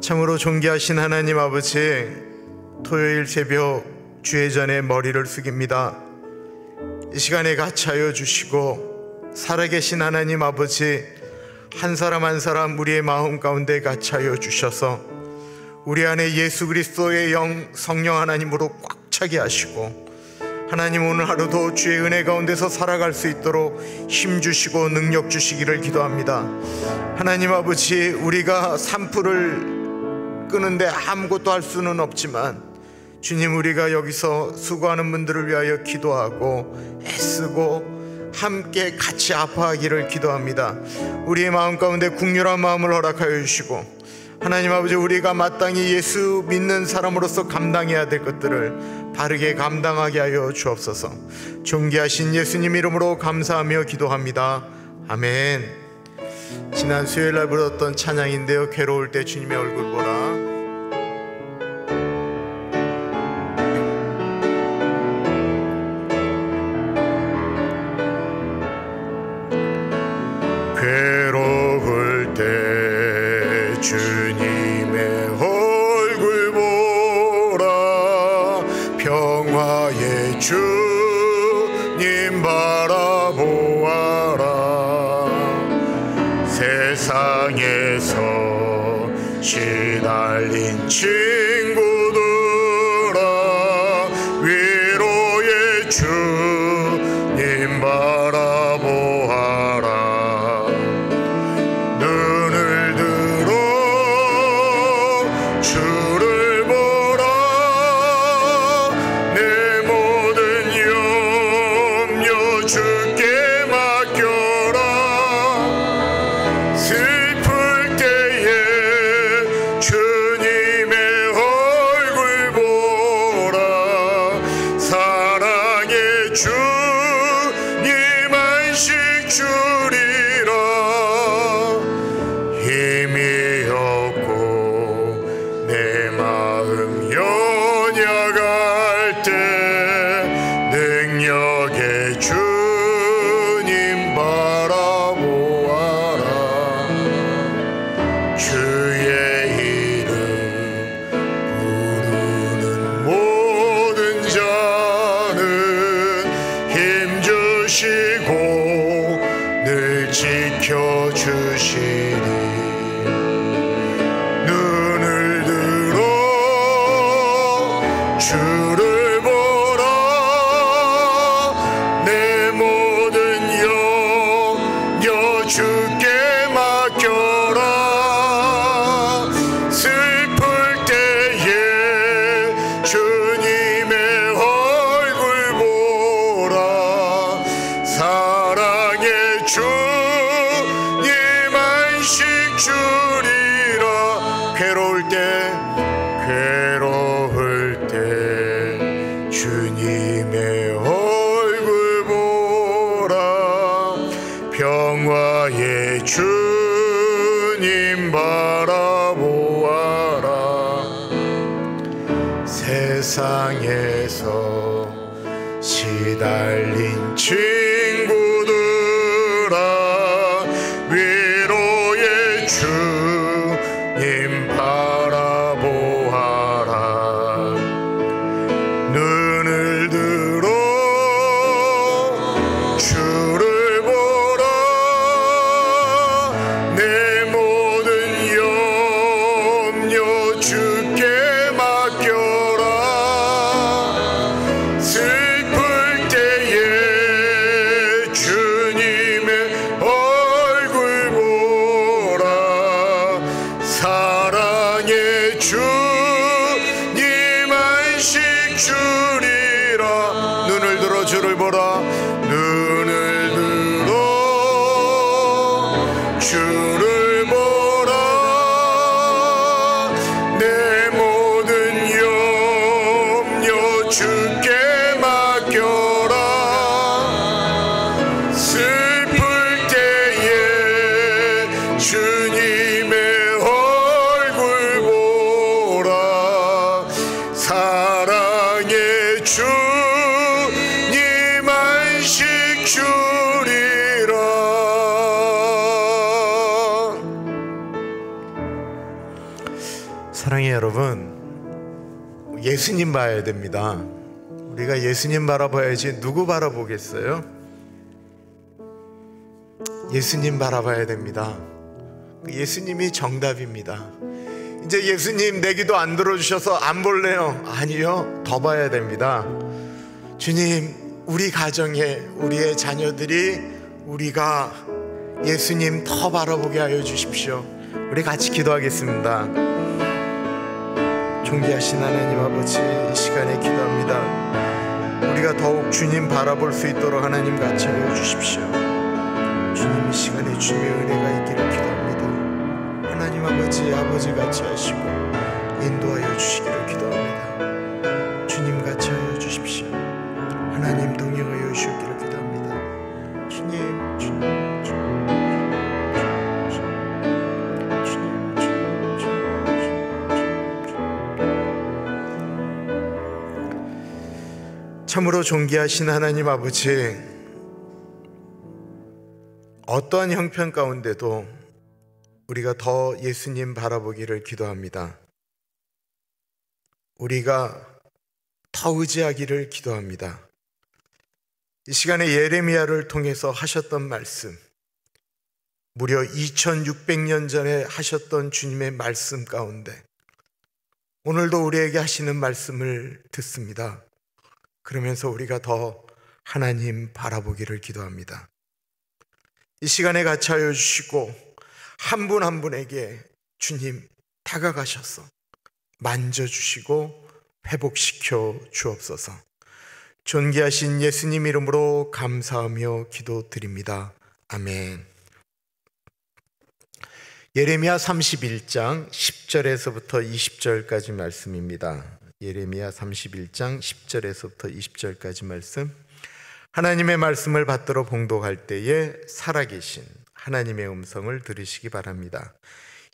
참으로 존귀하신 하나님 아버지, 토요일 새벽 주의 전에 머리를 숙입니다. 이 시간에 같이 하여 주시고, 살아계신 하나님 아버지, 한 사람 한 사람 우리의 마음 가운데 같이 하여 주셔서 우리 안에 예수 그리스도의 영 성령 하나님으로 꽉 차게 하시고, 하나님 오늘 하루도 주의 은혜 가운데서 살아갈 수 있도록 힘 주시고 능력 주시기를 기도합니다. 하나님 아버지, 우리가 산불을 끄는데 아무것도 할 수는 없지만 주님, 우리가 여기서 수고하는 분들을 위하여 기도하고 애쓰고 함께 같이 아파하기를 기도합니다. 우리의 마음 가운데 긍휼한 마음을 허락하여 주시고, 하나님 아버지, 우리가 마땅히 예수 믿는 사람으로서 감당해야 될 것들을 바르게 감당하게 하여 주옵소서. 존귀하신 예수님 이름으로 감사하며 기도합니다. 아멘. 지난 수요일 날 불렀던 찬양인데요, 괴로울 때 주님의 얼굴 보라. 괴로울 때 주님의 얼굴 보라. 평화의 주님 바라보아라. 세상에서 시달린 친구들아, 위로의 주님 바라보아라. 눈을 들어 주를 보라. 내 모든 염려 주께 맡겨라. 슬플 때에 주님의 얼굴 보라. 사랑의 주님 안식 주리라. 힘이 없고 내 마음 연약할 때 능력의 주님 바라보아라. 주의 이름 부르는 모든 자는 힘 주시고 늘 지켜주시리. 눈을 들어 주를 보라. 내 모든 염려 주께 맡겨라. 슬플 때에 주님의 얼굴 보라. 사랑의 주님 안식 주리라. 괴로울 때 주님의 얼굴 보라. 평화의 주님 바라보아라. 세상에서 시달린 친구들아, 위로의 주님 바라보아라. 눈을 들어 주를 보라. 내 모든 염려 주께 맡겨라. 슬플 때에 주님의 얼굴 보라. 사랑의 주님 안식 주리라. 눈을 들어 주를 보라. 눈을 들어 주를 보라. 내 모든 염려 주께 맡겨라. 슬플 때에 주님의 얼굴 보라. 사랑의 주님 안식 주리라. 사랑의 여러분, 예수님 봐야 됩니다. 우리가 예수님 바라봐야지 누구 바라보겠어요? 예수님 바라봐야 됩니다. 예수님이 정답입니다. 이제 예수님 내 기도 안 들어주셔서 안 볼래요? 아니요, 더 봐야 됩니다. 주님, 우리 가정에 우리의 자녀들이 우리가 예수님 더 바라보게 하여 주십시오. 우리 같이 기도하겠습니다. 존귀하신 하나님 아버지, 이 시간에 기도합니다. 우리가 더욱 주님 바라볼 수 있도록 하나님 같이 하여 주십시오. 주님, 이 시간에 주님의 은혜가 있기를 기도합니다. 하나님 아버지, 아버지 같이 하시고 인도하여 주시기를 기도합니다. 주님 같이 하여 주십시오. 하나님 동행하여 주시기를 기도합니다. 주님, 주님. 참으로 존귀하신 하나님 아버지, 어떠한 형편 가운데도 우리가 더 예수님 바라보기를 기도합니다. 우리가 더 의지하기를 기도합니다. 이 시간에 예레미야를 통해서 하셨던 말씀, 무려 2600년 전에 하셨던 주님의 말씀 가운데 오늘도 우리에게 하시는 말씀을 듣습니다. 그러면서 우리가 더 하나님 바라보기를 기도합니다. 이 시간에 같이 하여 주시고 한 분 한 분에게 주님 다가가셔서 만져주시고 회복시켜 주옵소서. 존귀하신 예수님 이름으로 감사하며 기도드립니다. 아멘. 예레미야 31장 10절에서부터 20절까지 말씀입니다. 예레미야 31장 10절에서부터 20절까지 말씀. 하나님의 말씀을 받들어 봉독할 때에 살아계신 하나님의 음성을 들으시기 바랍니다.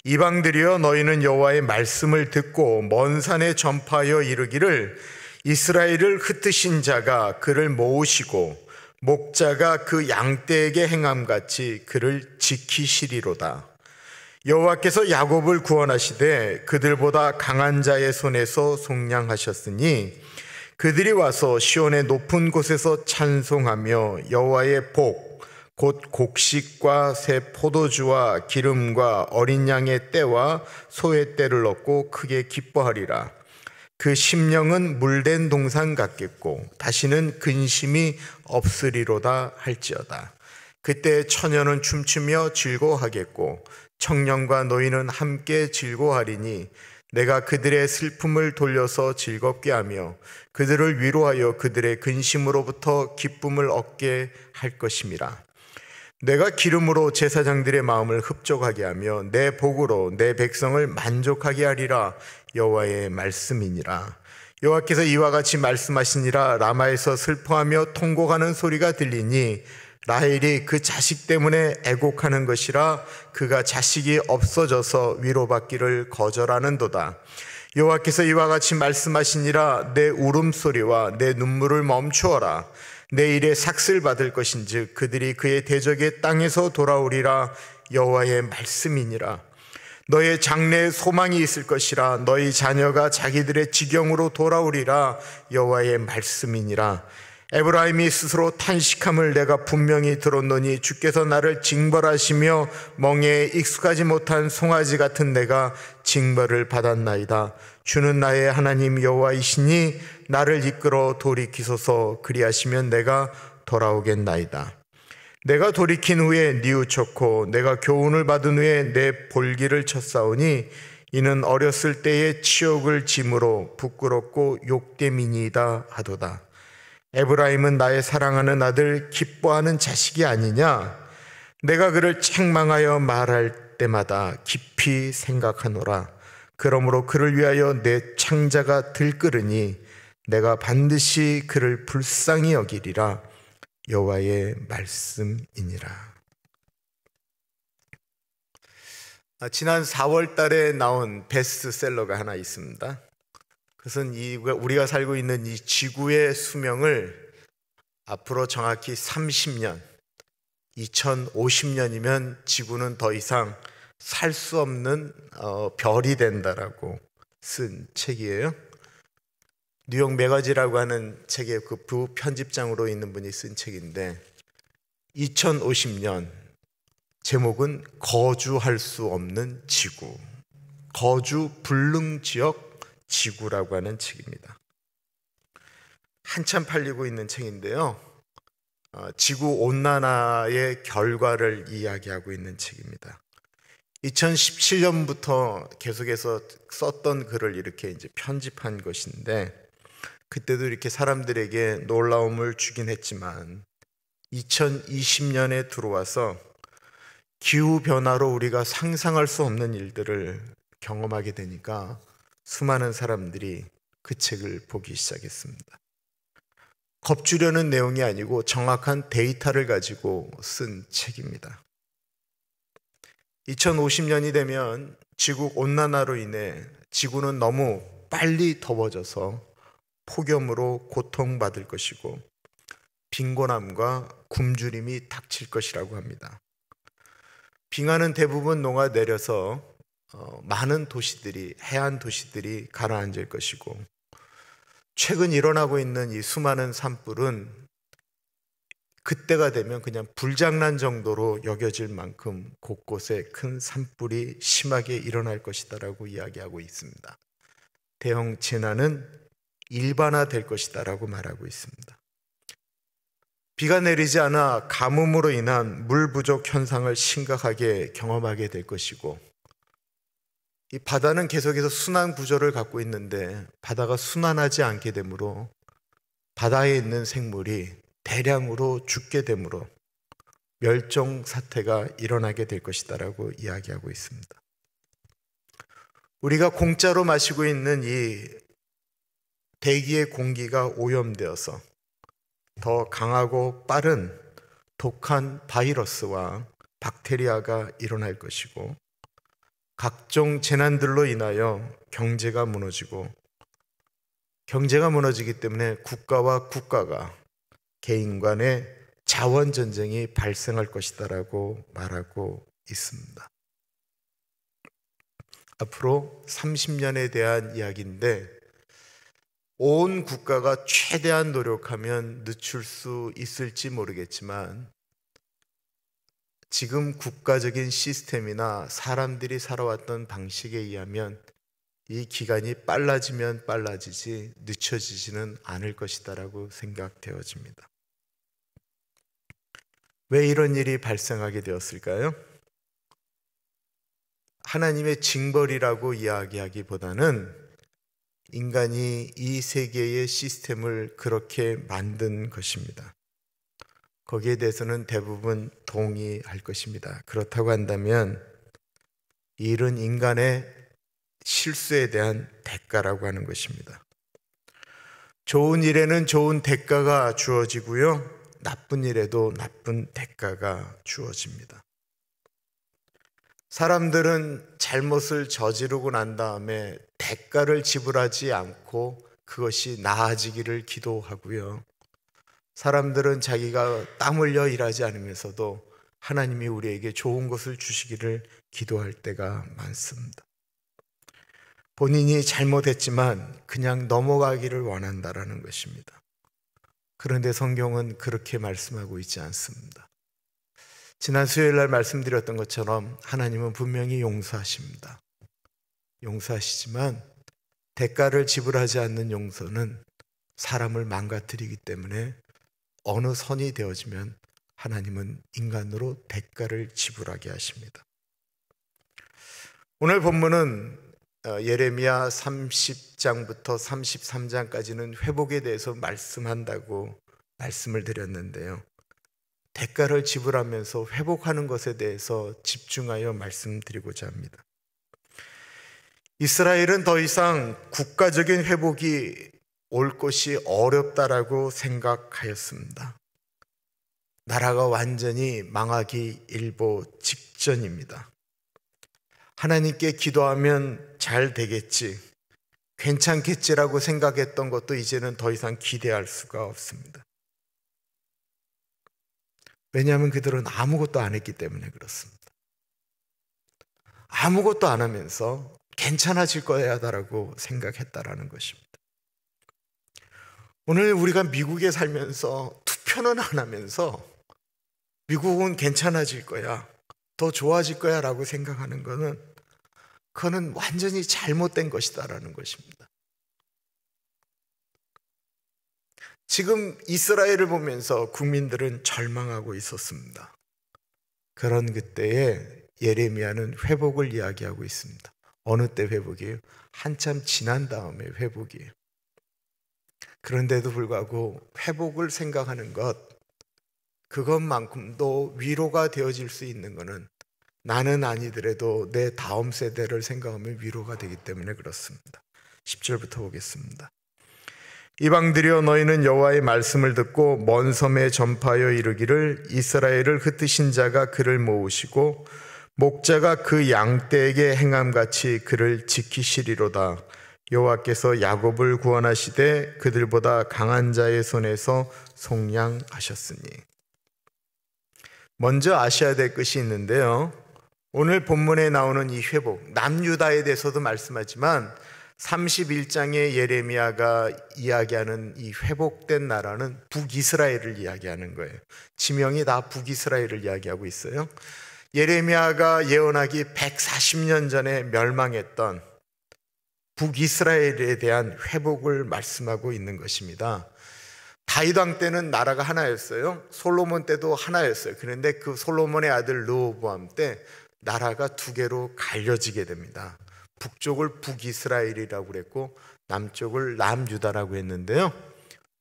이방들이여, 너희는 여호와의 말씀을 듣고 먼 산에 전파하여 이르기를, 이스라엘을 흩으신 자가 그를 모으시고 목자가 그 양떼에게 행함같이 그를 지키시리로다. 여호와께서 야곱을 구원하시되 그들보다 강한 자의 손에서 속량하셨으니 그들이 와서 시온의 높은 곳에서 찬송하며 여호와의 복 곧 곡식과 새 포도주와 기름과 어린 양의 떼와 소의 떼를 얻고 크게 기뻐하리라. 그 심령은 물된 동산 같겠고 다시는 근심이 없으리로다 할지어다. 그때 처녀는 춤추며 즐거워하겠고 청년과 노인은 함께 즐거워하리니 내가 그들의 슬픔을 돌려서 즐겁게 하며 그들을 위로하여 그들의 근심으로부터 기쁨을 얻게 할 것임이라. 내가 기름으로 제사장들의 마음을 흡족하게 하며 내 복으로 내 백성을 만족하게 하리라. 여호와의 말씀이니라. 여호와께서 이와 같이 말씀하시니라. 라마에서 슬퍼하며 통곡하는 소리가 들리니 라헬이 그 자식 때문에 애곡하는 것이라. 그가 자식이 없어져서 위로받기를 거절하는도다. 여호와께서 이와 같이 말씀하시니라. 내 울음소리와 내 눈물을 멈추어라. 내 일에 삭슬 받을 것인즉 그들이 그의 대적의 땅에서 돌아오리라. 여호와의 말씀이니라. 너의 장래에 소망이 있을 것이라. 너희 자녀가 자기들의 지경으로 돌아오리라. 여호와의 말씀이니라. 에브라임이 스스로 탄식함을 내가 분명히 들었노니 주께서 나를 징벌하시며 멍에에 익숙하지 못한 송아지 같은 내가 징벌을 받았나이다. 주는 나의 하나님 여호와이시니 나를 이끌어 돌이키소서. 그리하시면 내가 돌아오겠나이다. 내가 돌이킨 후에 뉘우쳤고 내가 교훈을 받은 후에 내 볼기를 쳤사오니 이는 어렸을 때의 치욕을 짐으로 부끄럽고 욕됨이니이다 하도다. 에브라임은 나의 사랑하는 아들, 기뻐하는 자식이 아니냐? 내가 그를 책망하여 말할 때마다 깊이 생각하노라. 그러므로 그를 위하여 내 창자가 들끓으니 내가 반드시 그를 불쌍히 여기리라. 여호와의 말씀이니라. 지난 4월 달에 나온 베스트셀러가 하나 있습니다. 그것은 우리가 살고 있는 이 지구의 수명을 앞으로 정확히 30년, 2050년이면 지구는 더 이상 살 수 없는 별이 된다라고 쓴 책이에요. 뉴욕 매거지라고 하는 책의 그 부편집장으로 있는 분이 쓴 책인데 2050년 제목은 거주할 수 없는 지구, 거주 불능 지역 지구라고 하는 책입니다. 한참 팔리고 있는 책인데요. 지구 온난화의 결과를 이야기하고 있는 책입니다. 2017년부터 계속해서 썼던 글을 이렇게 이제 편집한 것인데 그때도 이렇게 사람들에게 놀라움을 주긴 했지만 2020년에 들어와서 기후변화로 우리가 상상할 수 없는 일들을 경험하게 되니까 수많은 사람들이 그 책을 보기 시작했습니다. 겁주려는 내용이 아니고 정확한 데이터를 가지고 쓴 책입니다. 2050년이 되면 지구 온난화로 인해 지구는 너무 빨리 더워져서 폭염으로 고통받을 것이고 빈곤함과 굶주림이 닥칠 것이라고 합니다. 빙하는 대부분 녹아내려서 많은 도시들이, 해안 도시들이 가라앉을 것이고 최근 일어나고 있는 이 수많은 산불은 그때가 되면 그냥 불장난 정도로 여겨질 만큼 곳곳에 큰 산불이 심하게 일어날 것이다라고 이야기하고 있습니다. 대형 재난은 일반화될 것이다라고 말하고 있습니다. 비가 내리지 않아 가뭄으로 인한 물 부족 현상을 심각하게 경험하게 될 것이고 이 바다는 계속해서 순환 구조를 갖고 있는데 바다가 순환하지 않게 되므로 바다에 있는 생물이 대량으로 죽게 되므로 멸종 사태가 일어나게 될 것이다라고 이야기하고 있습니다. 우리가 공짜로 마시고 있는 이 대기의 공기가 오염되어서 더 강하고 빠른 독한 바이러스와 박테리아가 일어날 것이고 각종 재난들로 인하여 경제가 무너지고 경제가 무너지기 때문에 국가와 국가가 개인 간의 자원 전쟁이 발생할 것이다라고 말하고 있습니다. 앞으로 30년에 대한 이야기인데 온 국가가 최대한 노력하면 늦출 수 있을지 모르겠지만 지금 국가적인 시스템이나 사람들이 살아왔던 방식에 의하면 이 기간이 빨라지면 빨라지지 늦춰지지는 않을 것이다라고 생각되어집니다. 왜 이런 일이 발생하게 되었을까요? 하나님의 징벌이라고 이야기하기보다는 인간이 이 세계의 시스템을 그렇게 만든 것입니다. 거기에 대해서는 대부분 동의할 것입니다. 그렇다고 한다면 이 일은 인간의 실수에 대한 대가라고 하는 것입니다. 좋은 일에는 좋은 대가가 주어지고요, 나쁜 일에도 나쁜 대가가 주어집니다. 사람들은 잘못을 저지르고 난 다음에 대가를 지불하지 않고 그것이 나아지기를 기도하고요, 사람들은 자기가 땀 흘려 일하지 않으면서도 하나님이 우리에게 좋은 것을 주시기를 기도할 때가 많습니다. 본인이 잘못했지만 그냥 넘어가기를 원한다라는 것입니다. 그런데 성경은 그렇게 말씀하고 있지 않습니다. 지난 수요일 날 말씀드렸던 것처럼 하나님은 분명히 용서하십니다. 용서하시지만 대가를 지불하지 않는 용서는 사람을 망가뜨리기 때문에 어느 선이 되어지면 하나님은 인간으로 대가를 지불하게 하십니다. 오늘 본문은 예레미야 30장부터 33장까지는 회복에 대해서 말씀한다고 말씀을 드렸는데요, 대가를 지불하면서 회복하는 것에 대해서 집중하여 말씀드리고자 합니다. 이스라엘은 더 이상 국가적인 회복이 올 것이 어렵다라고 생각하였습니다. 나라가 완전히 망하기 일보 직전입니다. 하나님께 기도하면 잘 되겠지, 괜찮겠지라고 생각했던 것도 이제는 더 이상 기대할 수가 없습니다. 왜냐하면 그들은 아무것도 안 했기 때문에 그렇습니다. 아무것도 안 하면서 괜찮아질 거야라고 생각했다라는 것입니다. 오늘 우리가 미국에 살면서 투표는 안 하면서 미국은 괜찮아질 거야, 더 좋아질 거야 라고 생각하는 것은 그거는 완전히 잘못된 것이다라는 것입니다. 지금 이스라엘을 보면서 국민들은 절망하고 있었습니다. 그런 그때에 예레미야는 회복을 이야기하고 있습니다. 어느 때 회복이에요? 한참 지난 다음에 회복이에요. 그런데도 불구하고 회복을 생각하는 것, 그것만큼도 위로가 되어질 수 있는 것은 나는 아니더라도 내 다음 세대를 생각하면 위로가 되기 때문에 그렇습니다. 10절부터 보겠습니다. 이방들이여, 너희는 여호와의 말씀을 듣고 먼 섬에 전파하여 이르기를, 이스라엘을 흩으신 자가 그를 모으시고 목자가 그 양떼에게 행함같이 그를 지키시리로다. 여호와께서 야곱을 구원하시되 그들보다 강한 자의 손에서 속량하셨으니. 먼저 아셔야 될 것이 있는데요, 오늘 본문에 나오는 이 회복, 남유다에 대해서도 말씀하지만 31장의 예레미야가 이야기하는 이 회복된 나라는 북이스라엘을 이야기하는 거예요. 지명이 다 북이스라엘을 이야기하고 있어요. 예레미야가 예언하기 140년 전에 멸망했던 북이스라엘에 대한 회복을 말씀하고 있는 것입니다. 다윗 왕 때는 나라가 하나였어요. 솔로몬 때도 하나였어요. 그런데 그 솔로몬의 아들 르호보암 때 나라가 두 개로 갈려지게 됩니다. 북쪽을 북이스라엘이라고 그랬고 남쪽을 남유다라고 했는데요,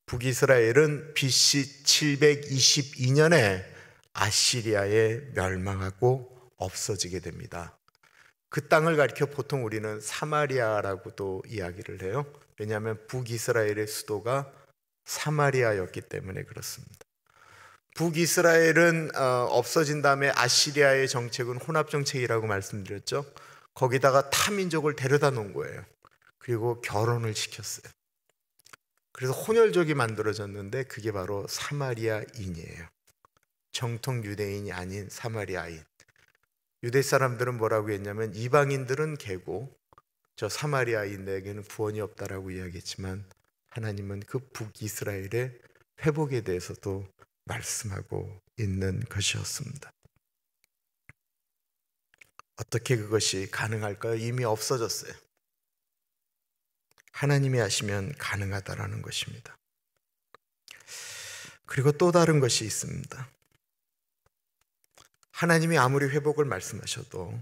북이스라엘은 BC 722년에 아시리아에 멸망하고 없어지게 됩니다. 그 땅을 가리켜 보통 우리는 사마리아라고도 이야기를 해요. 왜냐하면 북이스라엘의 수도가 사마리아였기 때문에 그렇습니다. 북이스라엘은 없어진 다음에 아시리아의 정책은 혼합정책이라고 말씀드렸죠. 거기다가 타민족을 데려다 놓은 거예요. 그리고 결혼을 시켰어요. 그래서 혼혈족이 만들어졌는데 그게 바로 사마리아인이에요. 정통 유대인이 아닌 사마리아인. 유대 사람들은 뭐라고 했냐면 이방인들은 개고 저 사마리아인에게는 구원이 없다라고 이야기했지만, 하나님은 그 북이스라엘의 회복에 대해서도 말씀하고 있는 것이었습니다. 어떻게 그것이 가능할까요? 이미 없어졌어요. 하나님이 하시면 가능하다라는 것입니다. 그리고 또 다른 것이 있습니다. 하나님이 아무리 회복을 말씀하셔도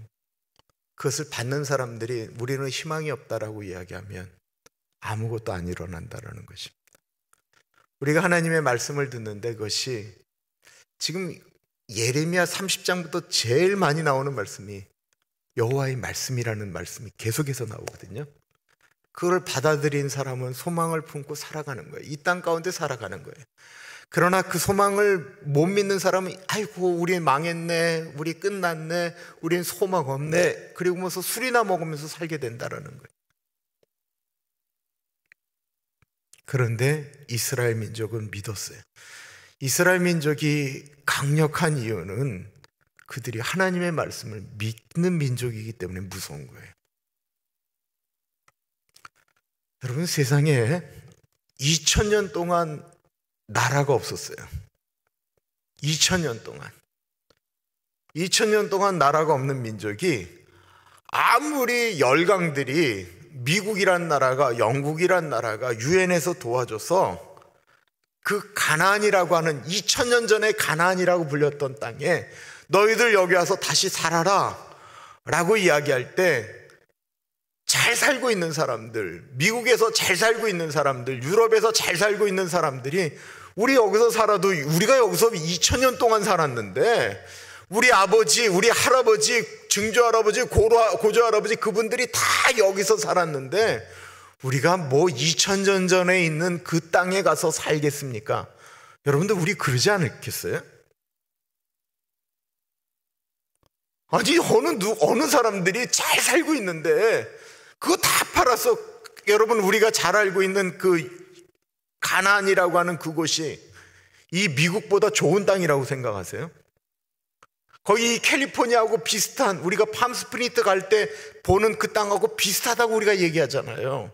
그것을 받는 사람들이 우리는 희망이 없다라고 이야기하면 아무것도 안 일어난다라는 것입니다. 우리가 하나님의 말씀을 듣는데 그것이 지금 예레미야 30장부터 제일 많이 나오는 말씀이 여호와의 말씀이라는 말씀이 계속해서 나오거든요. 그걸 받아들인 사람은 소망을 품고 살아가는 거예요. 이 땅 가운데 살아가는 거예요. 그러나 그 소망을 못 믿는 사람은 아이고 우리 망했네, 우리 끝났네, 우린 소망 없네, 그리고 무슨 술이나 먹으면서 살게 된다라는 거예요. 그런데 이스라엘 민족은 믿었어요. 이스라엘 민족이 강력한 이유는 그들이 하나님의 말씀을 믿는 민족이기 때문에 무서운 거예요. 여러분, 세상에 2000년 동안 나라가 없었어요. 2000년 동안 나라가 없는 민족이 아무리 열강들이 미국이란 나라가, 영국이란 나라가 유엔에서 도와줘서 그 가나안이라고 하는 2000년 전에 가나안이라고 불렸던 땅에 너희들 여기 와서 다시 살아라 라고 이야기할 때 잘 살고 있는 사람들, 미국에서 잘 살고 있는 사람들, 유럽에서 잘 살고 있는 사람들이 우리 여기서 살아도 우리가 여기서 2000년 동안 살았는데 우리 아버지, 우리 할아버지, 증조할아버지, 고조할아버지 그분들이 다 여기서 살았는데 우리가 뭐 2000년 전에 있는 그 땅에 가서 살겠습니까? 여러분들 우리 그러지 않겠어요? 아니 어느 사람들이 잘 살고 있는데 그거 다 팔아서 여러분 우리가 잘 알고 있는 그 가나안이라고 하는 그곳이 이 미국보다 좋은 땅이라고 생각하세요? 거기 캘리포니아하고 비슷한, 우리가 팜스프링스 갈 때 보는 그 땅하고 비슷하다고 우리가 얘기하잖아요.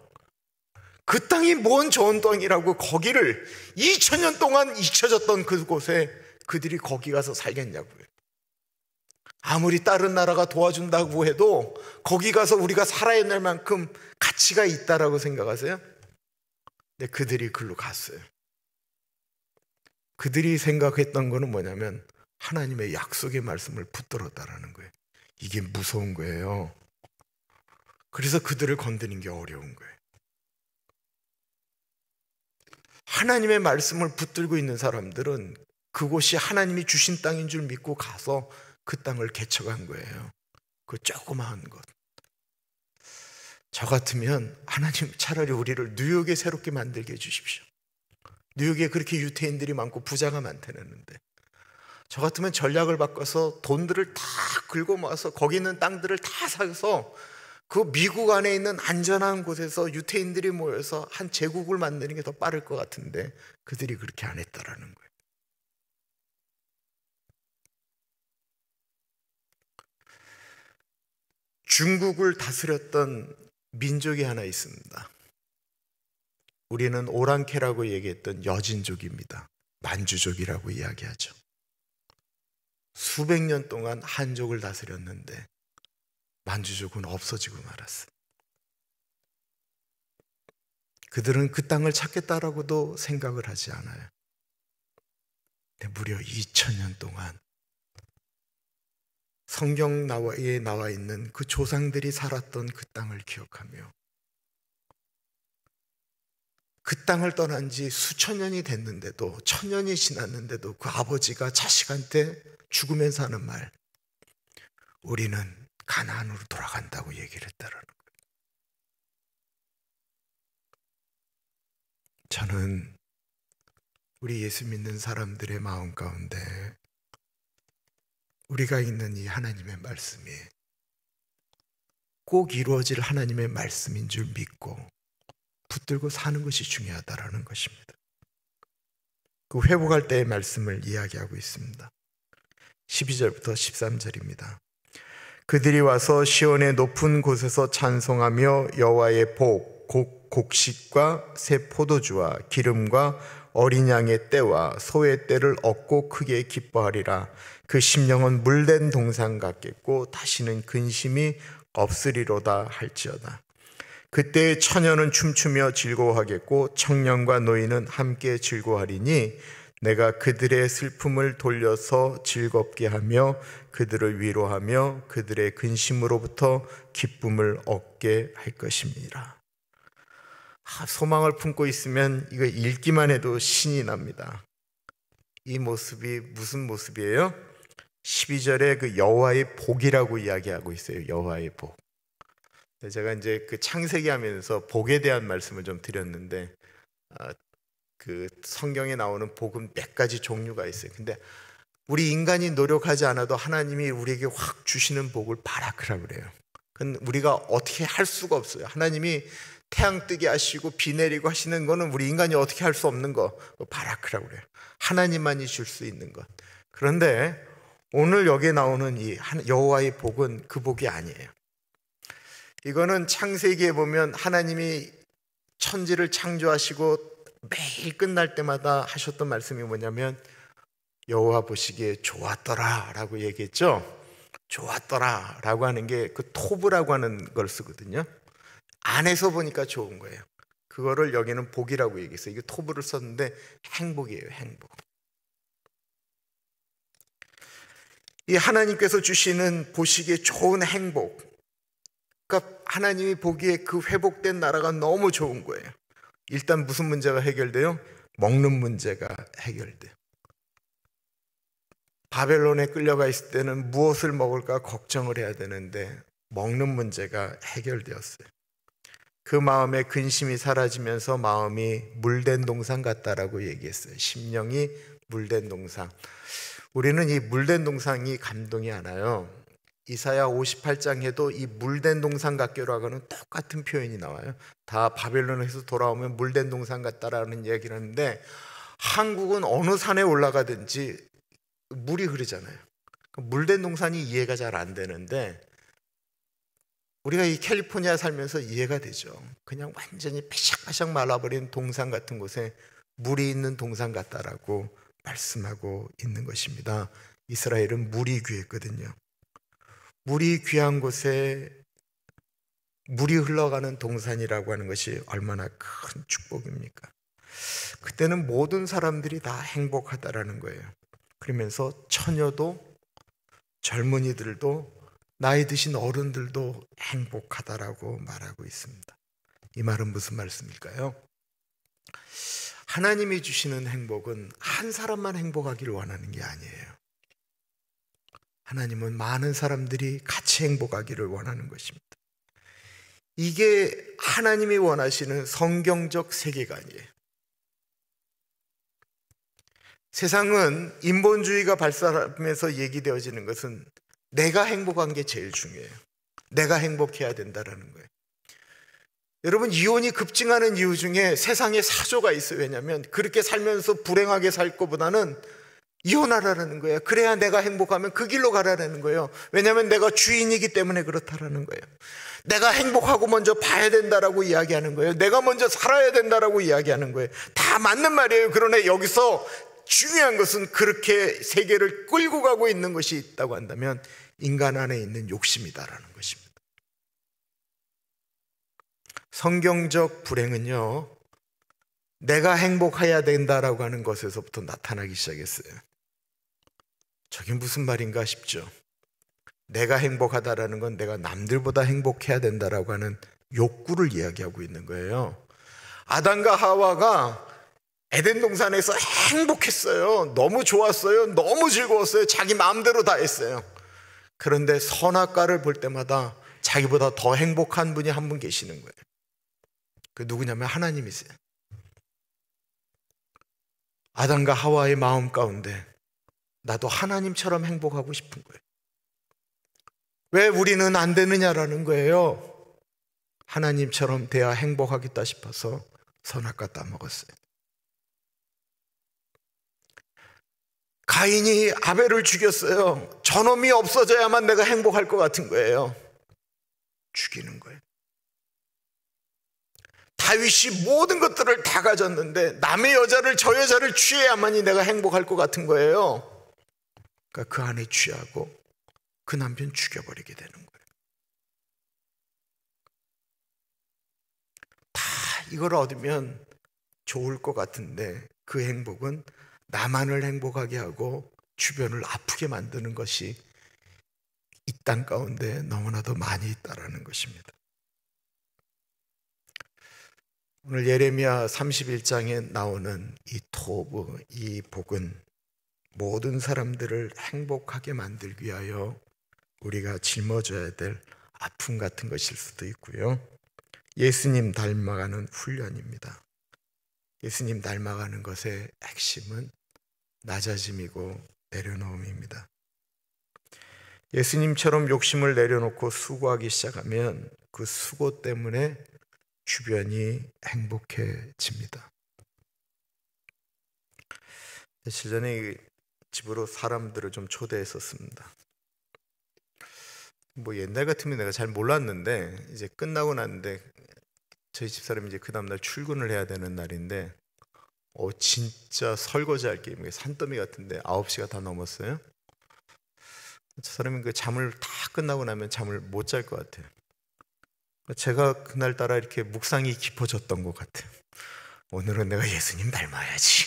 그 땅이 뭔 좋은 땅이라고 거기를 2000년 동안 잊혀졌던 그곳에 그들이 거기 가서 살겠냐고요. 아무리 다른 나라가 도와준다고 해도 거기 가서 우리가 살아야 될 만큼 가치가 있다라고 생각하세요? 근데 그들이 글로 갔어요. 그들이 생각했던 거는 뭐냐면 하나님의 약속의 말씀을 붙들었다라는 거예요. 이게 무서운 거예요. 그래서 그들을 건드리는 게 어려운 거예요. 하나님의 말씀을 붙들고 있는 사람들은 그곳이 하나님이 주신 땅인 줄 믿고 가서 그 땅을 개척한 거예요. 그 조그마한 것. 저 같으면 하나님 차라리 우리를 뉴욕에 새롭게 만들게 해주십시오. 뉴욕에 그렇게 유태인들이 많고 부자가 많다는데 저 같으면 전략을 바꿔서 돈들을 다 긁어 모아서 거기 있는 땅들을 다 사서 그 미국 안에 있는 안전한 곳에서 유태인들이 모여서 한 제국을 만드는 게 더 빠를 것 같은데 그들이 그렇게 안 했다라는 거예요. 중국을 다스렸던 민족이 하나 있습니다. 우리는 오랑캐라고 얘기했던 여진족입니다. 만주족이라고 이야기하죠. 수백 년 동안 한족을 다스렸는데 만주족은 없어지고 말았어요. 그들은 그 땅을 찾겠다라고도 생각을 하지 않아요. 근데 무려 2000년 동안 성경에 나와 있는 그 조상들이 살았던 그 땅을 기억하며 그 땅을 떠난 지 수천 년이 됐는데도, 1000년이 지났는데도 그 아버지가 자식한테 죽으면서 하는 말, 우리는 가나안으로 돌아간다고 얘기를 했다라는 거예요. 저는 우리 예수 믿는 사람들의 마음 가운데 우리가 읽는 이 하나님의 말씀이 꼭 이루어질 하나님의 말씀인 줄 믿고 붙들고 사는 것이 중요하다라는 것입니다. 그 회복할 때의 말씀을 이야기하고 있습니다. 12절부터 13절입니다. 그들이 와서 시온의 높은 곳에서 찬송하며 여호와의 곡식과 새 포도주와 기름과 어린 양의 떼와 소의 떼를 얻고 크게 기뻐하리라. 그 심령은 물된 동상 같겠고 다시는 근심이 없으리로다 할지어다. 그때 처녀는 춤추며 즐거워하겠고 청년과 노인은 함께 즐거워하리니 내가 그들의 슬픔을 돌려서 즐겁게 하며 그들을 위로하며 그들의 근심으로부터 기쁨을 얻게 할 것입니다. 소망을 품고 있으면 이거 읽기만 해도 신이 납니다. 이 모습이 무슨 모습이에요? 12절에 그 여호와의 복이라고 이야기하고 있어요. 여호와의 복. 제가 이제 그 창세기 하면서 복에 대한 말씀을 좀 드렸는데 그 성경에 나오는 복은 몇 가지 종류가 있어요. 근데 우리 인간이 노력하지 않아도 하나님이 우리에게 확 주시는 복을 바라크라고 그래요. 그건 우리가 어떻게 할 수가 없어요. 하나님이 태양 뜨게 하시고 비 내리고 하시는 거는 우리 인간이 어떻게 할 수 없는 거, 바라크라고 그래요. 하나님만이 줄 수 있는 것. 그런데 오늘 여기에 나오는 이 여호와의 복은 그 복이 아니에요. 이거는 창세기에 보면 하나님이 천지를 창조하시고 매일 끝날 때마다 하셨던 말씀이 뭐냐면 여호와 보시기에 좋았더라 라고 얘기했죠. 좋았더라 라고 하는 게 그 토브라고 하는 걸 쓰거든요. 안에서 보니까 좋은 거예요. 그거를 여기는 복이라고 얘기했어요. 이게 토브를 썼는데 행복이에요. 행복. 이 하나님께서 주시는 보시기에 좋은 행복, 그러니까 하나님이 보기에 그 회복된 나라가 너무 좋은 거예요. 일단 무슨 문제가 해결돼요? 먹는 문제가 해결돼요. 바벨론에 끌려가 있을 때는 무엇을 먹을까 걱정을 해야 되는데 먹는 문제가 해결되었어요. 그 마음에 근심이 사라지면서 마음이 물된 동상 같다라고 얘기했어요. 심령이 물된 동상. 우리는 이 물된 동상이 감동이 안 와요. 이사야 58장에도 이 물된 동상 같기라고 하는 똑같은 표현이 나와요. 다 바벨론에서 돌아오면 물된 동상 같다라는 얘기를 하는데 한국은 어느 산에 올라가든지 물이 흐르잖아요. 물된 동산이 이해가 잘 안 되는데 우리가 이 캘리포니아 살면서 이해가 되죠. 그냥 완전히 바샥바샥 말라버린 동산 같은 곳에 물이 있는 동산 같다라고 말씀하고 있는 것입니다. 이스라엘은 물이 귀했거든요. 물이 귀한 곳에 물이 흘러가는 동산이라고 하는 것이 얼마나 큰 축복입니까? 그때는 모든 사람들이 다 행복하다라는 거예요. 그러면서 처녀도 젊은이들도 나이 드신 어른들도 행복하다라고 말하고 있습니다. 이 말은 무슨 말씀일까요? 하나님이 주시는 행복은 한 사람만 행복하기를 원하는 게 아니에요. 하나님은 많은 사람들이 같이 행복하기를 원하는 것입니다. 이게 하나님이 원하시는 성경적 세계관이에요. 세상은 인본주의가 발달하면서 얘기되어지는 것은 내가 행복한 게 제일 중요해요. 내가 행복해야 된다는 거예요. 여러분, 이혼이 급증하는 이유 중에 세상에 사조가 있어요. 왜냐하면 그렇게 살면서 불행하게 살 것보다는 이혼하라는 거예요. 그래야 내가 행복하면 그 길로 가라는 거예요. 왜냐하면 내가 주인이기 때문에 그렇다라는 거예요. 내가 행복하고 먼저 봐야 된다라고 이야기하는 거예요. 내가 먼저 살아야 된다라고 이야기하는 거예요. 다 맞는 말이에요. 그러나 여기서 중요한 것은 그렇게 세계를 끌고 가고 있는 것이 있다고 한다면 인간 안에 있는 욕심이다라는 것입니다. 성경적 불행은요, 내가 행복해야 된다라고 하는 것에서부터 나타나기 시작했어요. 저게 무슨 말인가 싶죠. 내가 행복하다라는 건 내가 남들보다 행복해야 된다라고 하는 욕구를 이야기하고 있는 거예요. 아담과 하와가 에덴 동산에서 행복했어요. 너무 좋았어요. 너무 즐거웠어요. 자기 마음대로 다 했어요. 그런데 선악과를 볼 때마다 자기보다 더 행복한 분이 한 분 계시는 거예요. 그 누구냐면 하나님이세요. 아담과 하와의 마음 가운데 나도 하나님처럼 행복하고 싶은 거예요. 왜 우리는 안 되느냐라는 거예요. 하나님처럼 돼야 행복하겠다 싶어서 선악과 따먹었어요. 가인이 아벨을 죽였어요. 저놈이 없어져야만 내가 행복할 것 같은 거예요. 죽이는 거예요. 다윗이 모든 것들을 다 가졌는데 남의 여자를, 저 여자를 취해야만이 내가 행복할 것 같은 거예요. 그러니까 그 안에 취하고 그 남편 죽여버리게 되는 거예요. 다 이걸 얻으면 좋을 것 같은데 그 행복은 나만을 행복하게 하고 주변을 아프게 만드는 것이 이 땅 가운데 너무나도 많이 있다라는 것입니다. 오늘 예레미야 31장에 나오는 이 토브, 이 복은 모든 사람들을 행복하게 만들기 위하여 우리가 짊어져야 될 아픔 같은 것일 수도 있고요, 예수님 닮아가는 훈련입니다. 예수님 닮아가는 것의 핵심은 낮아짐이고 내려놓음입니다. 예수님처럼 욕심을 내려놓고 수고하기 시작하면 그 수고 때문에 주변이 행복해집니다. 며칠 전에 집으로 사람들을 좀 초대했었습니다. 옛날 같으면 내가 잘 몰랐는데 이제 끝나고 났는데 저희 집사람이 이제 그 다음날 출근을 해야 되는 날인데 진짜 설거지할 게 산더미 같은데 9시가 다 넘었어요. 저 사람이 그 잠을 다 끝나고 나면 잠을 못 잘 것 같아요. 제가 그날따라 이렇게 묵상이 깊어졌던 것 같아요. 오늘은 내가 예수님 닮아야지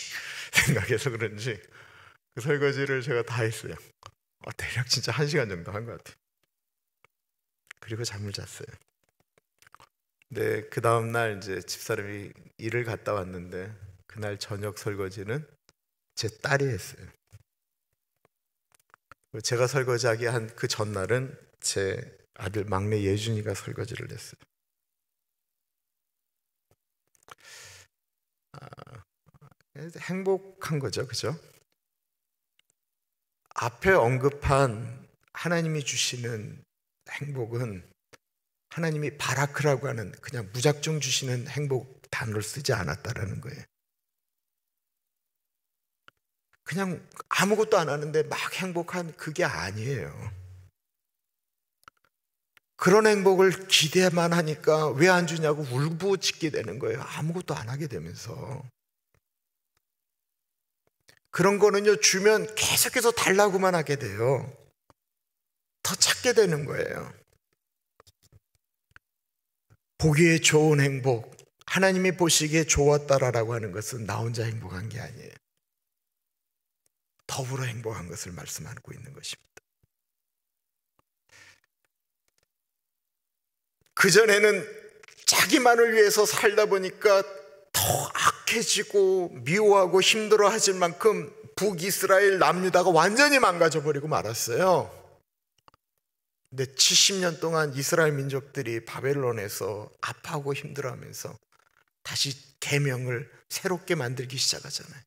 생각해서 그런지 그 설거지를 제가 다 했어요. 대략 진짜 1시간 정도 한 것 같아요. 그리고 잠을 잤어요. 근데 그 다음날 이제 집사람이 일을 갔다 왔는데 그날 저녁 설거지는 제 딸이 했어요. 제가 설거지하기 한 그 전날은 제 아들 막내 예준이가 설거지를 했어요. 행복한 거죠, 그죠? 앞에 언급한 하나님이 주시는 행복은 하나님이 바라크라고 하는 그냥 무작정 주시는 행복 단어를 쓰지 않았다라는 거예요. 그냥 아무것도 안 하는데 막 행복한 그게 아니에요. 그런 행복을 기대만 하니까 왜 안 주냐고 울부짖게 되는 거예요. 아무것도 안 하게 되면서. 그런 거는요, 주면 계속해서 달라고만 하게 돼요. 더 찾게 되는 거예요. 보기에 좋은 행복, 하나님이 보시기에 좋았다라고 하는 것은 나 혼자 행복한 게 아니에요. 더불어 행복한 것을 말씀하고 있는 것입니다. 그전에는 자기만을 위해서 살다 보니까 더 악해지고 미워하고 힘들어하실 만큼 북이스라엘 남유다가 완전히 망가져버리고 말았어요. 근데 70년 동안 이스라엘 민족들이 바벨론에서 아파하고 힘들어하면서 다시 계명을 새롭게 만들기 시작하잖아요.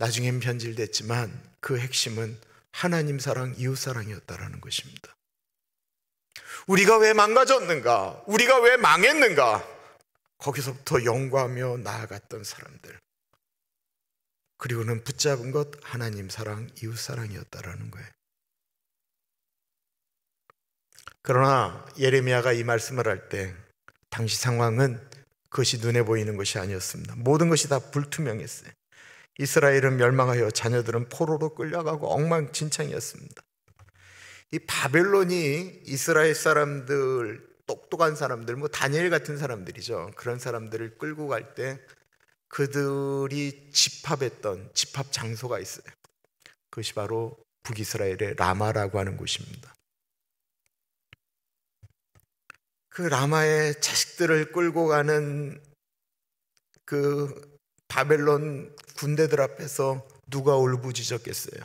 나중엔 변질됐지만 그 핵심은 하나님 사랑, 이웃 사랑이었다라는 것입니다. 우리가 왜 망가졌는가? 우리가 왜 망했는가? 거기서부터 연구하며 나아갔던 사람들. 그리고는 붙잡은 것 하나님 사랑, 이웃 사랑이었다라는 거예요. 그러나 예레미야가 이 말씀을 할 때 당시 상황은 그것이 눈에 보이는 것이 아니었습니다. 모든 것이 다 불투명했어요. 이스라엘은 멸망하여 자녀들은 포로로 끌려가고 엉망진창이었습니다. 이 바벨론이 이스라엘 사람들, 똑똑한 사람들, 뭐 다니엘 같은 사람들이죠. 그런 사람들을 끌고 갈 때 그들이 집합했던 집합 장소가 있어요. 그것이 바로 북이스라엘의 라마라고 하는 곳입니다. 그 라마의 자식들을 끌고 가는 그 바벨론 군대들 앞에서 누가 울부짖었겠어요?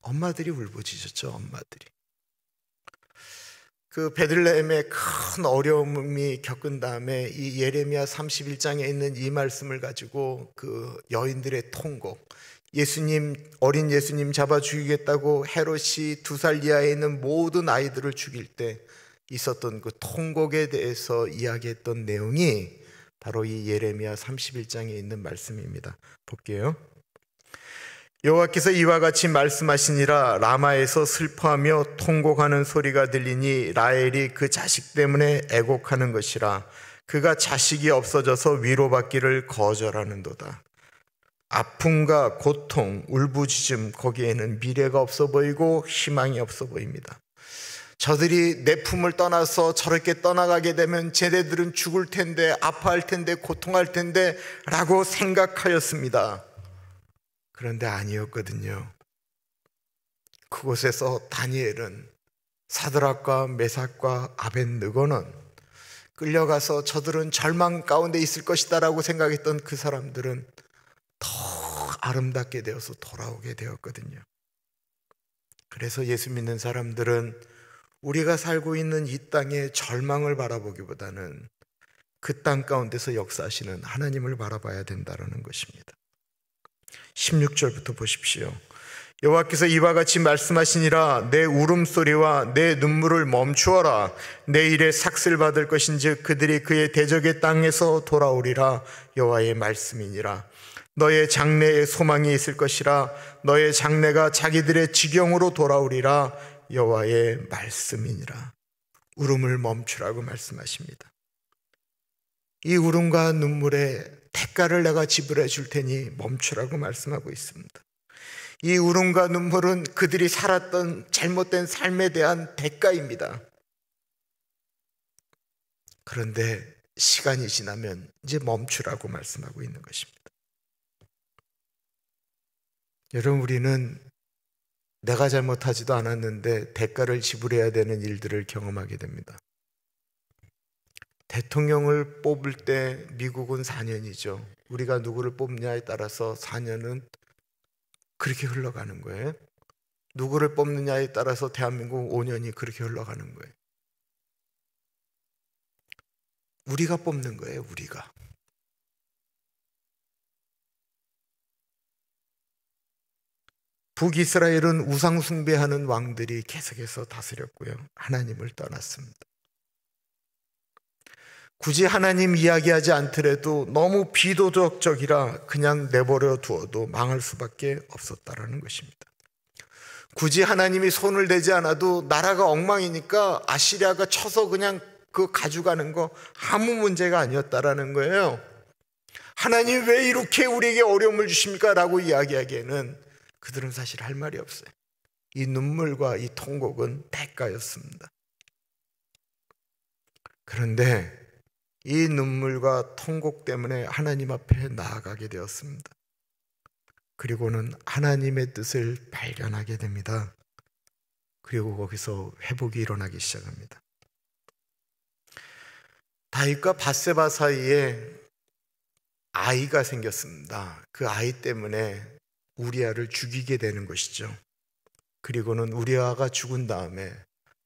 엄마들이 울부짖었죠. 엄마들이. 그 베들레헴의 큰 어려움이 겪은 다음에 이 예레미야 31장에 있는 이 말씀을 가지고 그 여인들의 통곡, 어린 예수님 잡아 죽이겠다고 헤롯이 2살 이하에 있는 모든 아이들을 죽일 때 있었던 그 통곡에 대해서 이야기했던 내용이 바로 이 예레미야 31장에 있는 말씀입니다. 볼게요. 여호와께서 이와 같이 말씀하시니라. 라마에서 슬퍼하며 통곡하는 소리가 들리니 라헬이 그 자식 때문에 애곡하는 것이라. 그가 자식이 없어져서 위로받기를 거절하는도다. 아픔과 고통, 울부짖음, 거기에는 미래가 없어 보이고 희망이 없어 보입니다. 저들이 내 품을 떠나서 저렇게 떠나가게 되면 쟤네들은 죽을 텐데, 아파할 텐데, 고통할 텐데 라고 생각하였습니다. 그런데 아니었거든요. 그곳에서 다니엘은 사드락과 메삭과 아벳느고는 끌려가서 저들은 절망 가운데 있을 것이다 라고 생각했던 그 사람들은 더 아름답게 되어서 돌아오게 되었거든요. 그래서 예수 믿는 사람들은 우리가 살고 있는 이 땅의 절망을 바라보기보다는 그 땅 가운데서 역사하시는 하나님을 바라봐야 된다는 것입니다. 16절부터 보십시오. 여호와께서 이와 같이 말씀하시니라. 내 울음소리와 내 눈물을 멈추어라. 내 일에 삭슬 받을 것인즉 그들이 그의 대적의 땅에서 돌아오리라. 여호와의 말씀이니라. 너의 장래에 소망이 있을 것이라. 너의 장래가 자기들의 지경으로 돌아오리라. 여호와의 말씀이니라. 울음을 멈추라고 말씀하십니다. 이 울음과 눈물의 대가를 내가 지불해 줄 테니 멈추라고 말씀하고 있습니다. 이 울음과 눈물은 그들이 살았던 잘못된 삶에 대한 대가입니다. 그런데 시간이 지나면 이제 멈추라고 말씀하고 있는 것입니다. 여러분, 우리는 내가 잘못하지도 않았는데 대가를 지불해야 되는 일들을 경험하게 됩니다. 대통령을 뽑을 때 미국은 4년이죠. 우리가 누구를 뽑냐에 따라서 4년은 그렇게 흘러가는 거예요. 누구를 뽑느냐에 따라서 대한민국 5년이 그렇게 흘러가는 거예요. 우리가 뽑는 거예요, 우리가. 북이스라엘은 우상 숭배하는 왕들이 계속해서 다스렸고요. 하나님을 떠났습니다. 굳이 하나님 이야기하지 않더라도 너무 비도덕적이라 그냥 내버려 두어도 망할 수밖에 없었다라는 것입니다. 굳이 하나님이 손을 대지 않아도 나라가 엉망이니까 아시리아가 쳐서 그냥 그 가져가는 거 아무 문제가 아니었다라는 거예요. 하나님 왜 이렇게 우리에게 어려움을 주십니까? 라고 이야기하기에는 그들은 사실 할 말이 없어요. 이 눈물과 이 통곡은 대가였습니다. 그런데 이 눈물과 통곡 때문에 하나님 앞에 나아가게 되었습니다. 그리고는 하나님의 뜻을 발견하게 됩니다. 그리고 거기서 회복이 일어나기 시작합니다. 다윗과 밧세바 사이에 아이가 생겼습니다. 그 아이 때문에 우리아를 죽이게 되는 것이죠. 그리고는 우리아가 죽은 다음에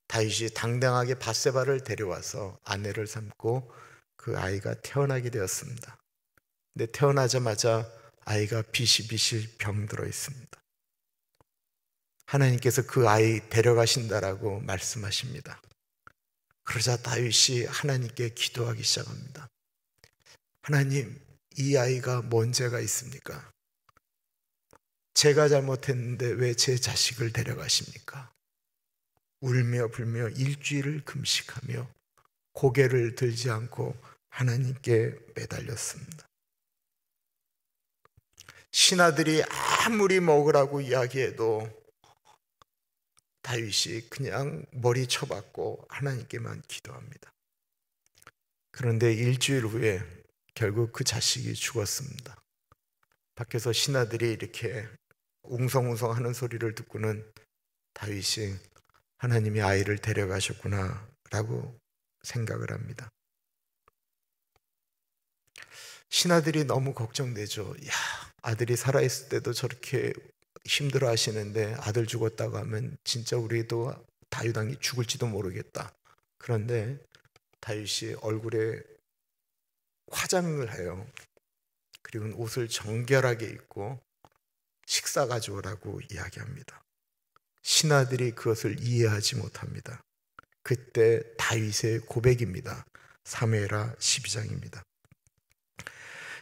다윗이 당당하게 밧세바를 데려와서 아내를 삼고 그 아이가 태어나게 되었습니다. 근데 태어나자마자 아이가 비실비실 병들어 있습니다. 하나님께서 그 아이 데려가신다라고 말씀하십니다. 그러자 다윗이 하나님께 기도하기 시작합니다. 하나님, 이 아이가 뭔 죄가 있습니까? 제가 잘못했는데 왜 제 자식을 데려가십니까? 울며 불며 일주일을 금식하며 고개를 들지 않고 하나님께 매달렸습니다. 신하들이 아무리 먹으라고 이야기해도 다윗이 그냥 머리 쳐박고 하나님께만 기도합니다. 그런데 일주일 후에 결국 그 자식이 죽었습니다. 밖에서 신하들이 이렇게 웅성웅성 하는 소리를 듣고는 다윗이 하나님이 아이를 데려가셨구나 라고 생각을 합니다. 신하들이 너무 걱정되죠. 야, 아들이 살아있을 때도 저렇게 힘들어 하시는데 아들 죽었다고 하면 진짜 우리도 다윗 왕이 죽을지도 모르겠다. 그런데 다윗이 얼굴에 화장을 해요. 그리고 옷을 정결하게 입고 식사 가져오라고 이야기합니다. 신하들이 그것을 이해하지 못합니다. 그때 다윗의 고백입니다. 사무엘하 12장입니다.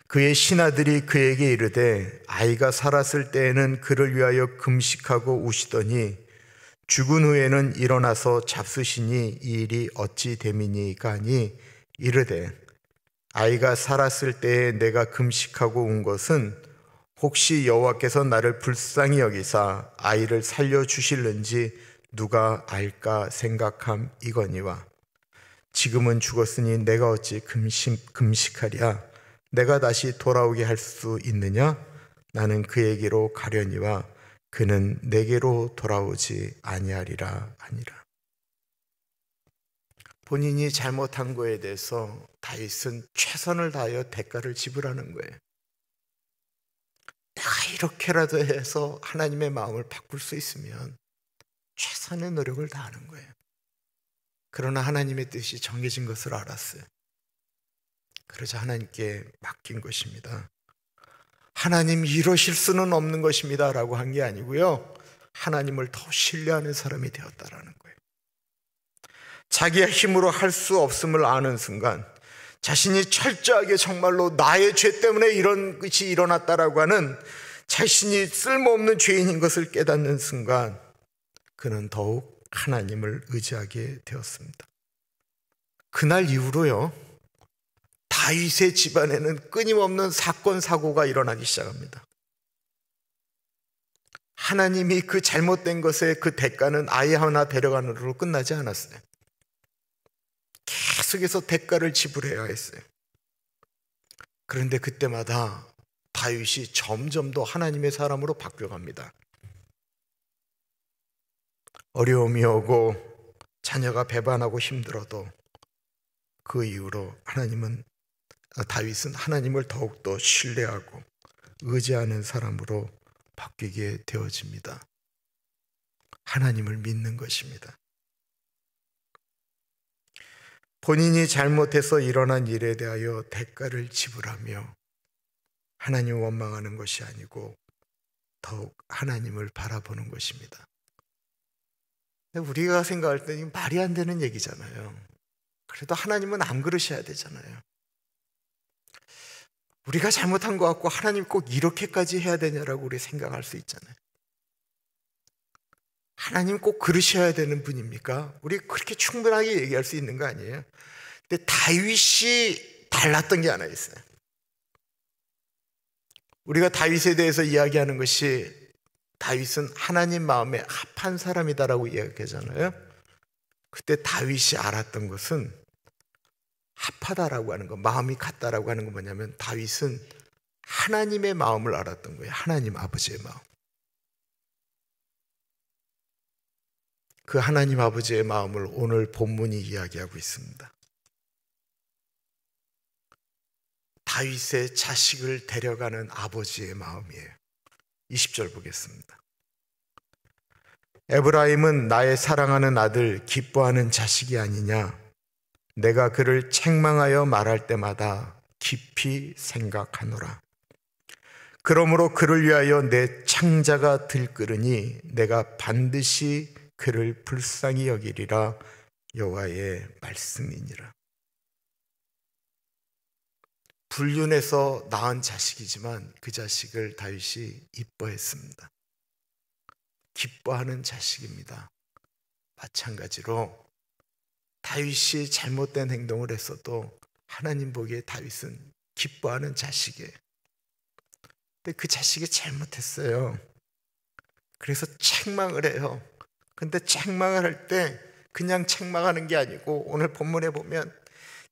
그의 신하들이 그에게 이르되 아이가 살았을 때에는 그를 위하여 금식하고 우시더니 죽은 후에는 일어나서 잡수시니 이 일이 어찌 됨이니까 하니 이르되 아이가 살았을 때에 내가 금식하고 운 것은 혹시 여호와께서 나를 불쌍히 여기사 아이를 살려주실는지 누가 알까 생각함이거니와 지금은 죽었으니 내가 어찌 금식하랴. 내가 다시 돌아오게 할 수 있느냐? 나는 그에게로 가려니와 그는 내게로 돌아오지 아니하리라 하니라. 본인이 잘못한 거에 대해서 다윗은 최선을 다하여 대가를 지불하는 거예요. 내가 이렇게라도 해서 하나님의 마음을 바꿀 수 있으면 최선의 노력을 다하는 거예요. 그러나 하나님의 뜻이 정해진 것을 알았어요. 그러자 하나님께 맡긴 것입니다. 하나님 이러실 수는 없는 것입니다 라고 한 게 아니고요, 하나님을 더 신뢰하는 사람이 되었다라는 거예요. 자기의 힘으로 할 수 없음을 아는 순간, 자신이 철저하게 정말로 나의 죄 때문에 이런 것이 일어났다라고 하는 자신이 쓸모없는 죄인인 것을 깨닫는 순간 그는 더욱 하나님을 의지하게 되었습니다. 그날 이후로요, 다윗의 집안에는 끊임없는 사건 사고가 일어나기 시작합니다. 하나님이 그 잘못된 것의 그 대가는 아이 하나 데려가는 으로 끝나지 않았어요. 계속해서 대가를 지불해야 했어요. 그런데 그때마다 다윗이 점점 더 하나님의 사람으로 바뀌어갑니다. 어려움이 오고 자녀가 배반하고 힘들어도 그 이후로 다윗은 하나님을 더욱더 신뢰하고 의지하는 사람으로 바뀌게 되어집니다. 하나님을 믿는 것입니다. 본인이 잘못해서 일어난 일에 대하여 대가를 지불하며 하나님을 원망하는 것이 아니고 더욱 하나님을 바라보는 것입니다. 우리가 생각할 때 이거 말이 안 되는 얘기잖아요. 그래도 하나님은 안 그러셔야 되잖아요. 우리가 잘못한 것 같고 하나님 꼭 이렇게까지 해야 되냐라고 우리 생각할 수 있잖아요. 하나님 꼭 그러셔야 되는 분입니까? 우리 그렇게 충분하게 얘기할 수 있는 거 아니에요? 근데 다윗이 달랐던 게 하나 있어요. 우리가 다윗에 대해서 이야기하는 것이 다윗은 하나님 마음에 합한 사람이다라고 이야기하잖아요. 그때 다윗이 알았던 것은 합하다라고 하는 거, 마음이 같다라고 하는 건 뭐냐면 다윗은 하나님의 마음을 알았던 거예요. 하나님 아버지의 마음. 그 하나님 아버지의 마음을 오늘 본문이 이야기하고 있습니다. 다윗의 자식을 데려가는 아버지의 마음이에요. 20절 보겠습니다. 에브라임은 나의 사랑하는 아들, 기뻐하는 자식이 아니냐? 내가 그를 책망하여 말할 때마다 깊이 생각하노라. 그러므로 그를 위하여 내 창자가 들끓으니 내가 반드시 그를 불쌍히 여기리라. 여호와의 말씀이니라. 불륜해서 낳은 자식이지만 그 자식을 다윗이 이뻐했습니다. 기뻐하는 자식입니다. 마찬가지로 다윗이 잘못된 행동을 했어도 하나님 보기에 다윗은 기뻐하는 자식이에요. 근데 그 자식이 잘못했어요. 그래서 책망을 해요. 근데 책망을 할 때 그냥 책망하는 게 아니고 오늘 본문에 보면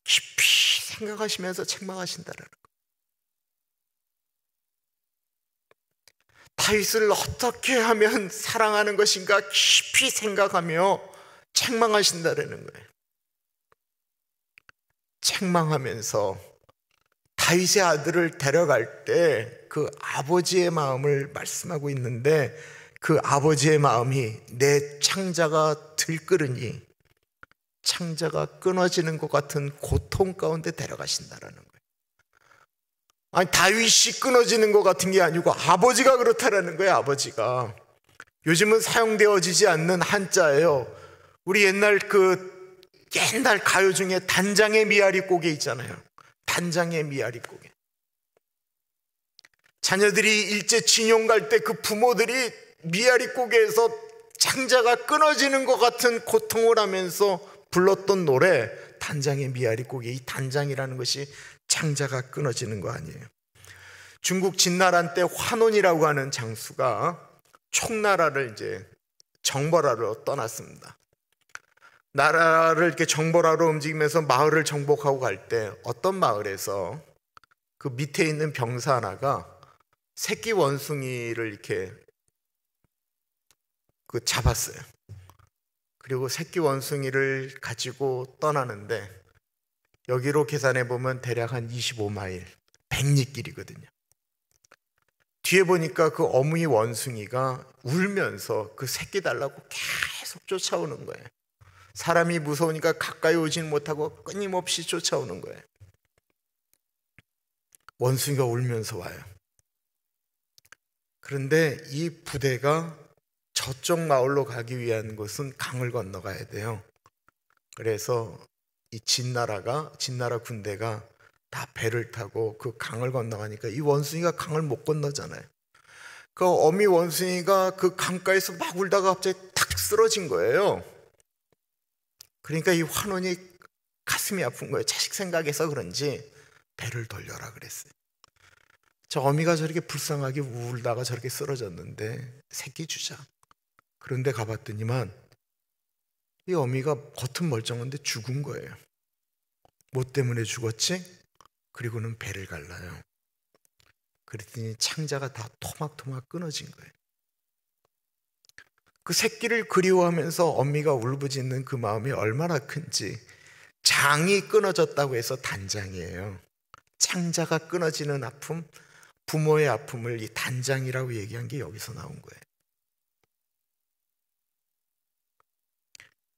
깊이 생각하시면서 책망하신다라는 거예요. 다윗을 어떻게 하면 사랑하는 것인가 깊이 생각하며 책망하신다라는 거예요. 책망하면서 다윗의 아들을 데려갈 때 그 아버지의 마음을 말씀하고 있는데 그 아버지의 마음이 내 창자가 들끓으니 창자가 끊어지는 것 같은 고통 가운데 데려가신다라는 거예요. 아니 다윗이 끊어지는 것 같은 게 아니고 아버지가 그렇다라는 거예요. 아버지가. 요즘은 사용되어지지 않는 한자예요. 우리 옛날 가요 중에 단장의 미아리 고개 있잖아요. 단장의 미아리 고개. 자녀들이 일제징용 갈 때 그 부모들이 미아리 고개에서 창자가 끊어지는 것 같은 고통을 하면서 불렀던 노래 단장의 미아리 고개. 이 단장이라는 것이 창자가 끊어지는 거 아니에요. 중국 진나란 때 환원이라고 하는 장수가 총나라를 이제 정벌하러 떠났습니다. 나라를 이렇게 정벌하러 움직이면서 마을을 정복하고 갈 때 어떤 마을에서 그 밑에 있는 병사 하나가 새끼 원숭이를 이렇게 잡았어요. 그리고 새끼 원숭이를 가지고 떠나는데 여기로 계산해 보면 대략 한 25마일 100리길이거든요. 뒤에 보니까 그 어머니 원숭이가 울면서 그 새끼 달라고 계속 쫓아오는 거예요. 사람이 무서우니까 가까이 오진 못하고 끊임없이 쫓아오는 거예요. 원숭이가 울면서 와요. 그런데 이 부대가 저쪽 마을로 가기 위한 것은 강을 건너가야 돼요. 그래서 이 진나라 군대가 다 배를 타고 그 강을 건너가니까 이 원숭이가 강을 못 건너잖아요. 그 어미 원숭이가 그 강가에서 막 울다가 갑자기 탁 쓰러진 거예요. 그러니까 이 환원이 가슴이 아픈 거예요. 자식 생각해서 그런지 배를 돌려라 그랬어요. 저 어미가 저렇게 불쌍하게 울다가 저렇게 쓰러졌는데 새끼 주자. 그런데 가봤더니만 이 어미가 겉은 멀쩡한데 죽은 거예요. 뭐 때문에 죽었지? 그리고는 배를 갈라요. 그랬더니 창자가 다 토막토막 끊어진 거예요. 그 새끼를 그리워하면서 어미가 울부짖는 그 마음이 얼마나 큰지. 장이 끊어졌다고 해서 단장이에요. 창자가 끊어지는 아픔, 부모의 아픔을 이 단장이라고 얘기한 게 여기서 나온 거예요.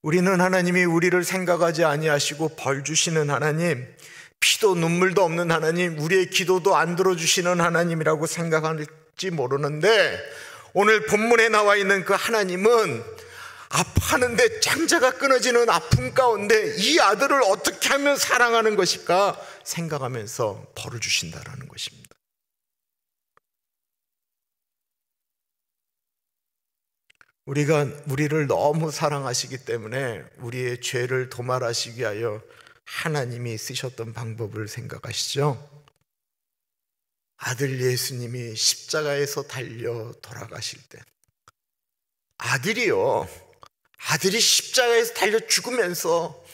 우리는 하나님이 우리를 생각하지 아니하시고 벌 주시는 하나님, 피도 눈물도 없는 하나님, 우리의 기도도 안 들어주시는 하나님이라고 생각할지 모르는데 오늘 본문에 나와 있는 그 하나님은 아파하는데 창자가 끊어지는 아픔 가운데 이 아들을 어떻게 하면 사랑하는 것일까 생각하면서 벌을 주신다라는 것입니다. 우리를 너무 사랑하시기 때문에 우리의 죄를 도말하시기 위하여 하나님이 쓰셨던 방법을 생각하시죠? 아들 예수님이 십자가에서 달려 돌아가실 때 아들이 십자가에서 달려 죽으면서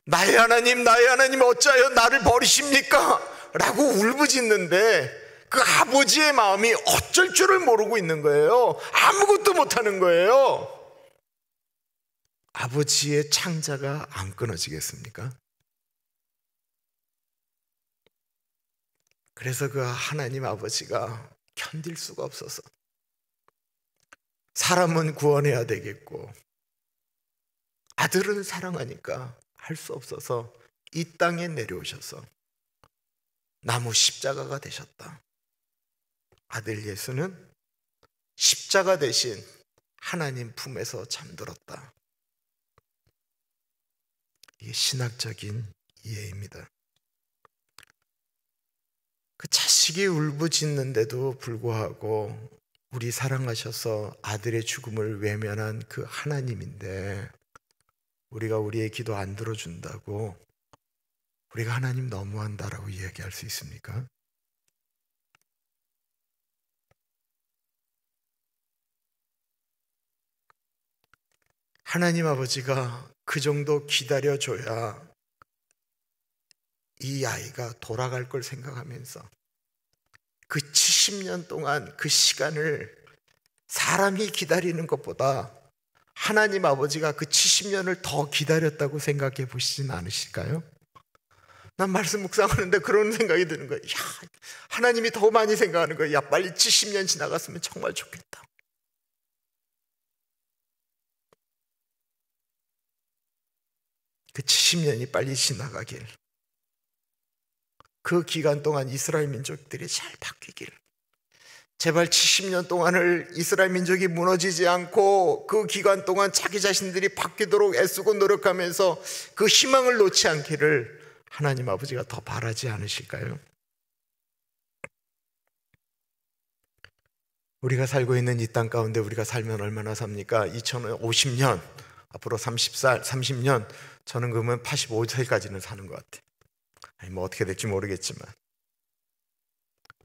나의 하나님 어찌하여 나를 버리십니까? 라고 울부짖는데 그 아버지의 마음이 어쩔 줄을 모르고 있는 거예요. 아무것도 못하는 거예요. 아버지의 창자가 안 끊어지겠습니까? 그래서 그 하나님 아버지가 견딜 수가 없어서 사람은 구원해야 되겠고 아들은 사랑하니까 할 수 없어서 이 땅에 내려오셔서 나무 십자가가 되셨다. 아들 예수는 십자가 대신 하나님 품에서 잠들었다. 이게 신학적인 이해입니다. 그 자식이 울부짖는데도 불구하고 우리 사랑하셔서 아들의 죽음을 외면한 그 하나님인데 우리가 우리의 기도 안 들어준다고 우리가 하나님 너무한다라고 이야기할 수 있습니까? 하나님 아버지가 그 정도 기다려줘야 이 아이가 돌아갈 걸 생각하면서 그 70년 동안 그 시간을 사람이 기다리는 것보다 하나님 아버지가 그 70년을 더 기다렸다고 생각해 보시진 않으실까요? 난 말씀 묵상하는데 그런 생각이 드는 거예요. 야, 하나님이 더 많이 생각하는 거예요. 야, 빨리 70년 지나갔으면 정말 좋겠다. 그 70년이 빨리 지나가길, 그 기간 동안 이스라엘 민족들이 잘 바뀌길, 제발 70년 동안을 이스라엘 민족이 무너지지 않고 그 기간 동안 자기 자신들이 바뀌도록 애쓰고 노력하면서 그 희망을 놓지 않기를 하나님 아버지가 더 바라지 않으실까요? 우리가 살고 있는 이 땅 가운데 우리가 살면 얼마나 삽니까? 2050년, 앞으로 30년, 저는 그러면 85세까지는 사는 것 같아요. 아니, 뭐 어떻게 될지 모르겠지만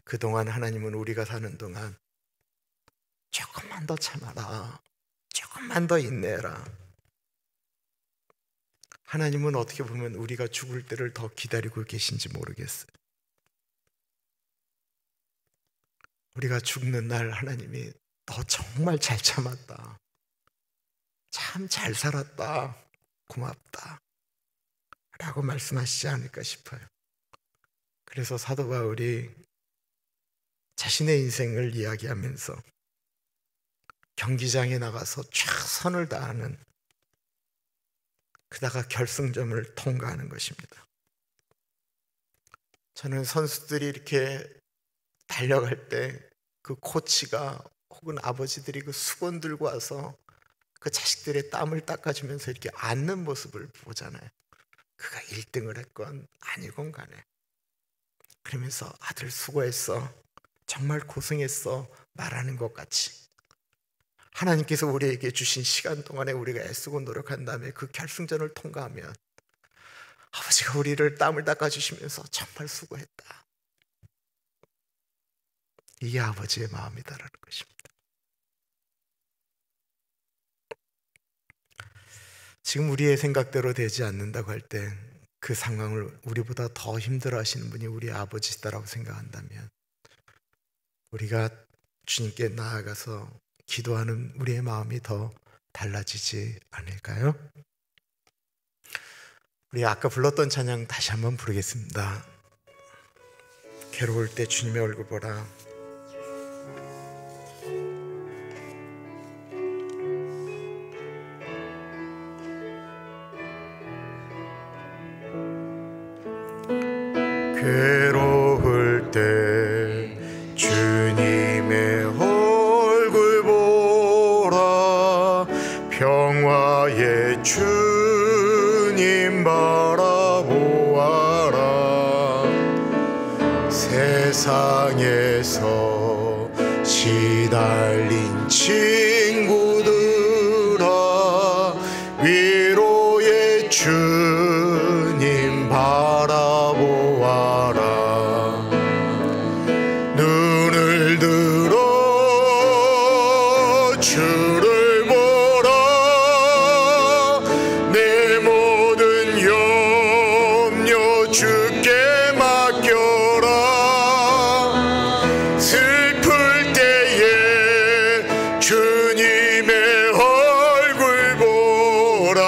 그동안 하나님은 우리가 사는 동안 조금만 더 참아라, 조금만 더 인내해라. 하나님은 어떻게 보면 우리가 죽을 때를 더 기다리고 계신지 모르겠어요. 우리가 죽는 날 하나님이 너 정말 잘 참았다, 참 잘 살았다, 고맙다 라고 말씀하시지 않을까 싶어요. 그래서 사도 바울이 자신의 인생을 이야기하면서 경기장에 나가서 최선을 다하는, 그다가 결승점을 통과하는 것입니다. 저는 선수들이 이렇게 달려갈 때 그 코치가 혹은 아버지들이 그 수건 들고 와서 그 자식들의 땀을 닦아주면서 이렇게 앉는 모습을 보잖아요. 그가 1등을 했건 아니건 간에 그러면서 아들 수고했어, 정말 고생했어 말하는 것 같이 하나님께서 우리에게 주신 시간 동안에 우리가 애쓰고 노력한 다음에 그 결승전을 통과하면 아버지가 우리를 땀을 닦아주시면서 정말 수고했다, 이게 아버지의 마음이다라는 것입니다. 지금 우리의 생각대로 되지 않는다고 할 때 그 상황을 우리보다 더 힘들어 하시는 분이 우리 아버지시다라고 생각한다면 우리가 주님께 나아가서 기도하는 우리의 마음이 더 달라지지 않을까요? 우리 아까 불렀던 찬양 다시 한번 부르겠습니다. 괴로울 때 주님의 얼굴 보라. 괴로울 때 주님의 얼굴 보라. 평화 주님 바라보아라. 세상에서 시달린 친구들아, 위로의 주님 바라보아라. 눈을 들어 주를 보라. 내 모든 염려 주께 맡겨라. 슬플 때에 주님의 얼굴 보라.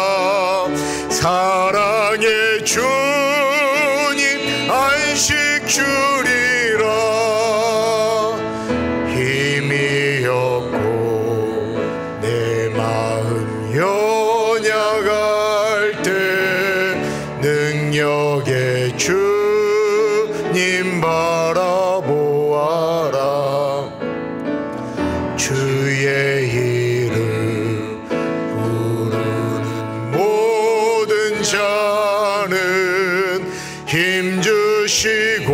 사랑의 주님 안식 주리라. 힘이 없고 내 마음 연약할 때 능력의 주님 바라보아라. 주의 이름 부르는 모든 자는 힘주시고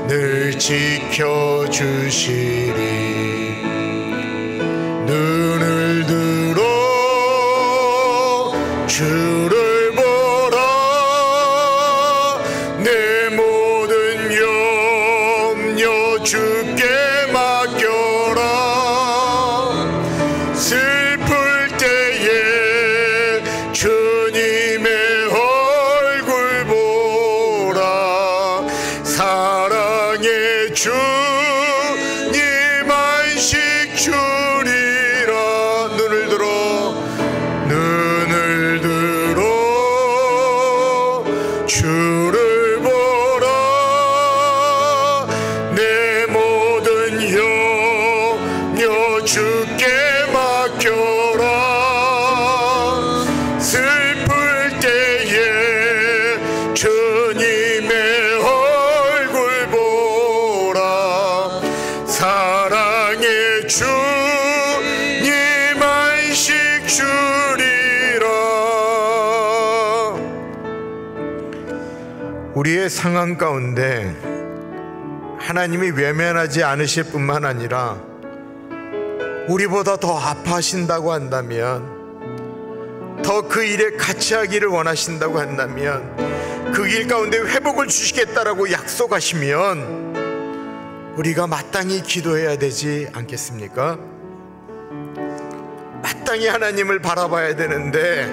늘 지켜주시리. 눈을 들어 주를 보라. 내 모든 염려 주께 맡겨라. 슬플 때에 주님의 얼굴 보라. 사랑의 주님 안식 주리라. 눈을 들어 주를 보라. 내 모든 염려 주께 맡겨라. 슬플 때에 주님의 얼굴 보라. 사랑의 주님 안식 주리라. 우리의 상황 가운데 하나님이 외면하지 않으실 뿐만 아니라 우리보다 더 아파하신다고 한다면, 더 그 일에 같이 하기를 원하신다고 한다면, 그 길 가운데 회복을 주시겠다라고 약속하시면 우리가 마땅히 기도해야 되지 않겠습니까? 마땅히 하나님을 바라봐야 되는데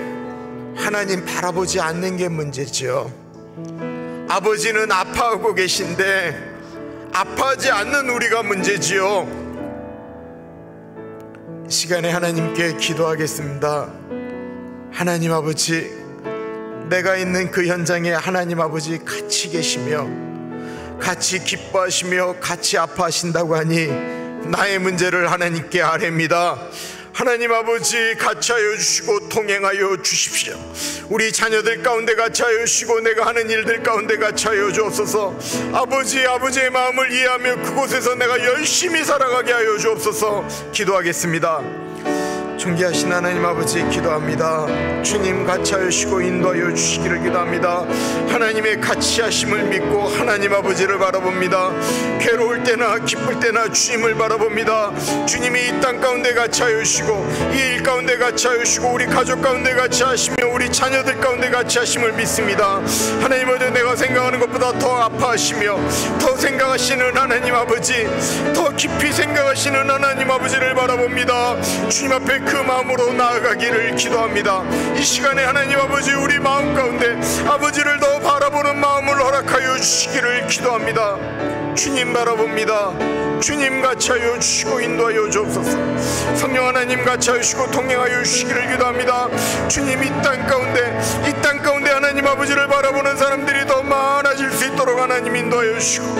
하나님 바라보지 않는 게 문제죠. 아버지는 아파하고 계신데 아파하지 않는 우리가 문제지요. 이 시간에 하나님께 기도하겠습니다. 하나님 아버지, 내가 있는 그 현장에 하나님 아버지 같이 계시며 같이 기뻐하시며 같이 아파하신다고 하니 나의 문제를 하나님께 아뢰입니다. 하나님 아버지, 같이하여 주시고 통행하여 주십시오. 우리 자녀들 가운데 같이하여 주시고 내가 하는 일들 가운데 같이하여 주옵소서. 아버지의 마음을 이해하며 그곳에서 내가 열심히 살아가게 하여 주옵소서. 기도하겠습니다. 존귀하신 하나님 아버지, 기도합니다. 주님 같이하여 주시고 인도하여 주시기를 기도합니다. 하나님의 같이하심을 믿고 하나님 아버지를 바라봅니다. 괴로울 때나 기쁠 때나 주님을 바라봅니다. 주님이 이 땅 가운데 같이하여 주시고 이 일 가운데 같이하여 주시고 우리 가족 가운데 같이하시며 우리 자녀들 가운데 같이하심을 믿습니다. 하나님 아버지, 내가 생각하는 것보다 더 아파하시며 더 생각하시는 하나님 아버지, 더 깊이 생각하시는 하나님 아버지를 바라봅니다. 주님 앞에 그 마음으로 나아가기를 기도합니다. 이 시간에 하나님 아버지, 우리 마음 가운데 아버지를 더 바라보는 마음을 허락하여 주시기를 기도합니다. 주님 바라봅니다. 주님 같이하여 주시고 인도하여 주옵소서. 성령 하나님 같이하여 주시고 통행하여 주시기를 기도합니다. 주님, 이 땅 가운데 하나님 아버지를 바라보는 사람들이 더 많아질 수 있도록 하나님 인도하여 주시고,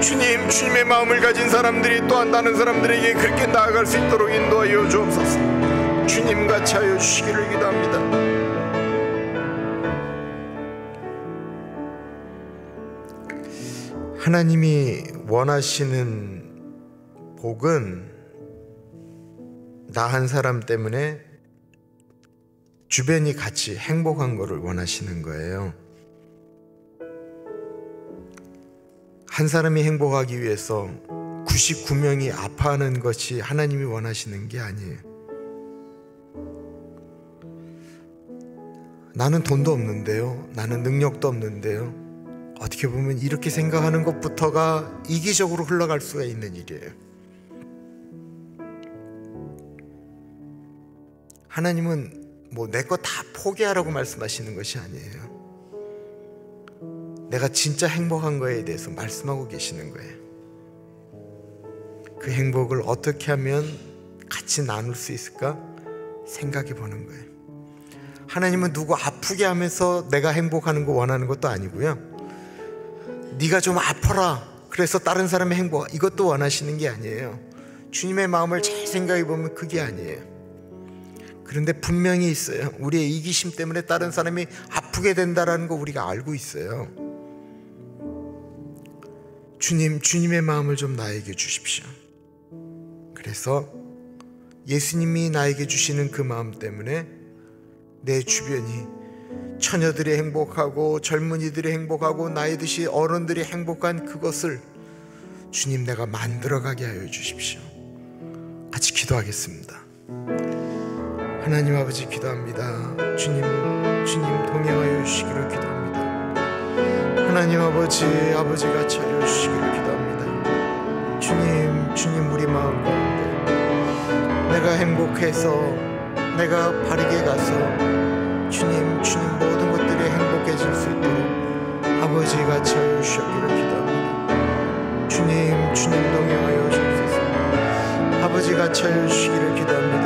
주님, 주님의 마음을 가진 사람들이 또한 다른 사람들에게 그렇게 나아갈 수 있도록 인도하여 주옵소서. 주님 같이하여 주시기를 기도합니다. 하나님이 원하시는 복은 나 한 사람 때문에 주변이 같이 행복한 거를 원하시는 거예요. 한 사람이 행복하기 위해서 99명이 아파하는 것이 하나님이 원하시는 게 아니에요. 나는 돈도 없는데요, 나는 능력도 없는데요, 어떻게 보면 이렇게 생각하는 것부터가 이기적으로 흘러갈 수가 있는 일이에요. 하나님은 뭐 내 거 다 포기하라고 말씀하시는 것이 아니에요. 내가 진짜 행복한 거에 대해서 말씀하고 계시는 거예요. 그 행복을 어떻게 하면 같이 나눌 수 있을까 생각해 보는 거예요. 하나님은 누구 아프게 하면서 내가 행복하는 거 원하는 것도 아니고요, 네가 좀 아파라 그래서 다른 사람의 행복, 이것도 원하시는 게 아니에요. 주님의 마음을 잘 생각해 보면 그게 아니에요. 그런데 분명히 있어요. 우리의 이기심 때문에 다른 사람이 아프게 된다는 거 우리가 알고 있어요. 주님의 마음을 좀 나에게 주십시오. 그래서 예수님이 나에게 주시는 그 마음 때문에 내 주변이, 처녀들이 행복하고 젊은이들이 행복하고 나이 드신 어른들이 행복한 그것을 주님, 내가 만들어가게 하여 주십시오. 같이 기도하겠습니다. 하나님 아버지, 기도합니다. 주님 동행하여 주시기를 기도합니다. 하나님 아버지가 차려주시기를 기도합니다. 주님 우리 마음 가운데 내가 행복해서, 내가 바르게 가서 주님 모든 것들이 행복해질 수 있도록 아버지가 차려주시기를 기도합니다. 주님 동행하여 주옵소서. 아버지가 차려주시기를 기도합니다.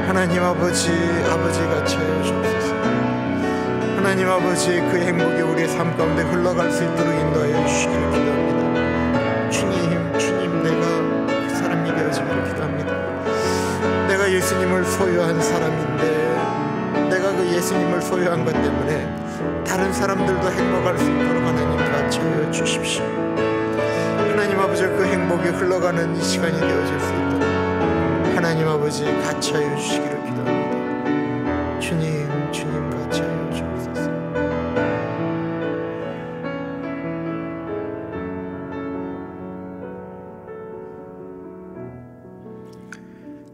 하나님 아버지가 차려주옵소서. 하나님 아버지, 그 행복이 우리의 삶 가운데 흘러갈 수 있도록 인도하여 주시기를 기도합니다. 주님 내가 그 사람이 되어지기를 기도합니다. 내가 예수님을 소유한 사람인데, 내가 그 예수님을 소유한 것 때문에 다른 사람들도 행복할 수 있도록 하나님 같이 하여 주십시오. 하나님 아버지, 그 행복이 흘러가는 이 시간이 되어질 수 있도록 하나님 아버지 같이 하여 주시기를 기도합니다. 주님 같이 하여 주옵소서.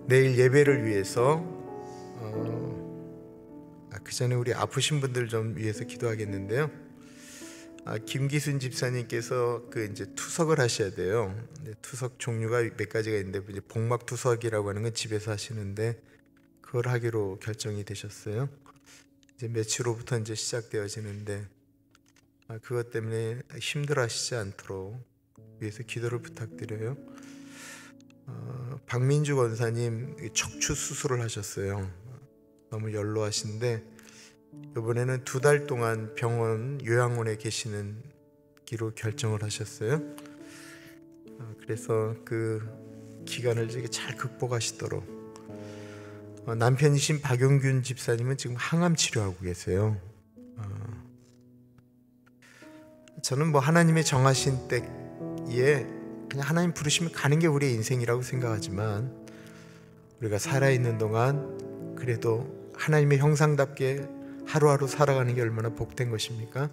내일 예배를 위해서 그 전에 우리 아프신 분들 좀 위해서 기도하겠는데요. 김기순 집사님께서 그 이제 투석을 하셔야 돼요. 투석 종류가 몇 가지가 있는데, 이제 복막 투석이라고 하는 건 집에서 하시는데 그걸 하기로 결정이 되셨어요. 이제 며칠 후부터 이제 시작되어지는데 그것 때문에 힘들어하시지 않도록 위해서 기도를 부탁드려요. 박민주 권사님 척추 수술을 하셨어요. 너무 연로하신데 이번에는 2달 동안 병원 요양원에 계시는 기로 결정을 하셨어요. 그래서 그 기간을 잘 극복하시도록. 남편이신 박용균 집사님은 지금 항암 치료하고 계세요. 저는 뭐 하나님의 정하신 때에 그냥 하나님 부르시면 가는 게 우리의 인생이라고 생각하지만, 우리가 살아있는 동안 그래도 하나님의 형상답게 하루하루 살아가는 게 얼마나 복된 것입니까?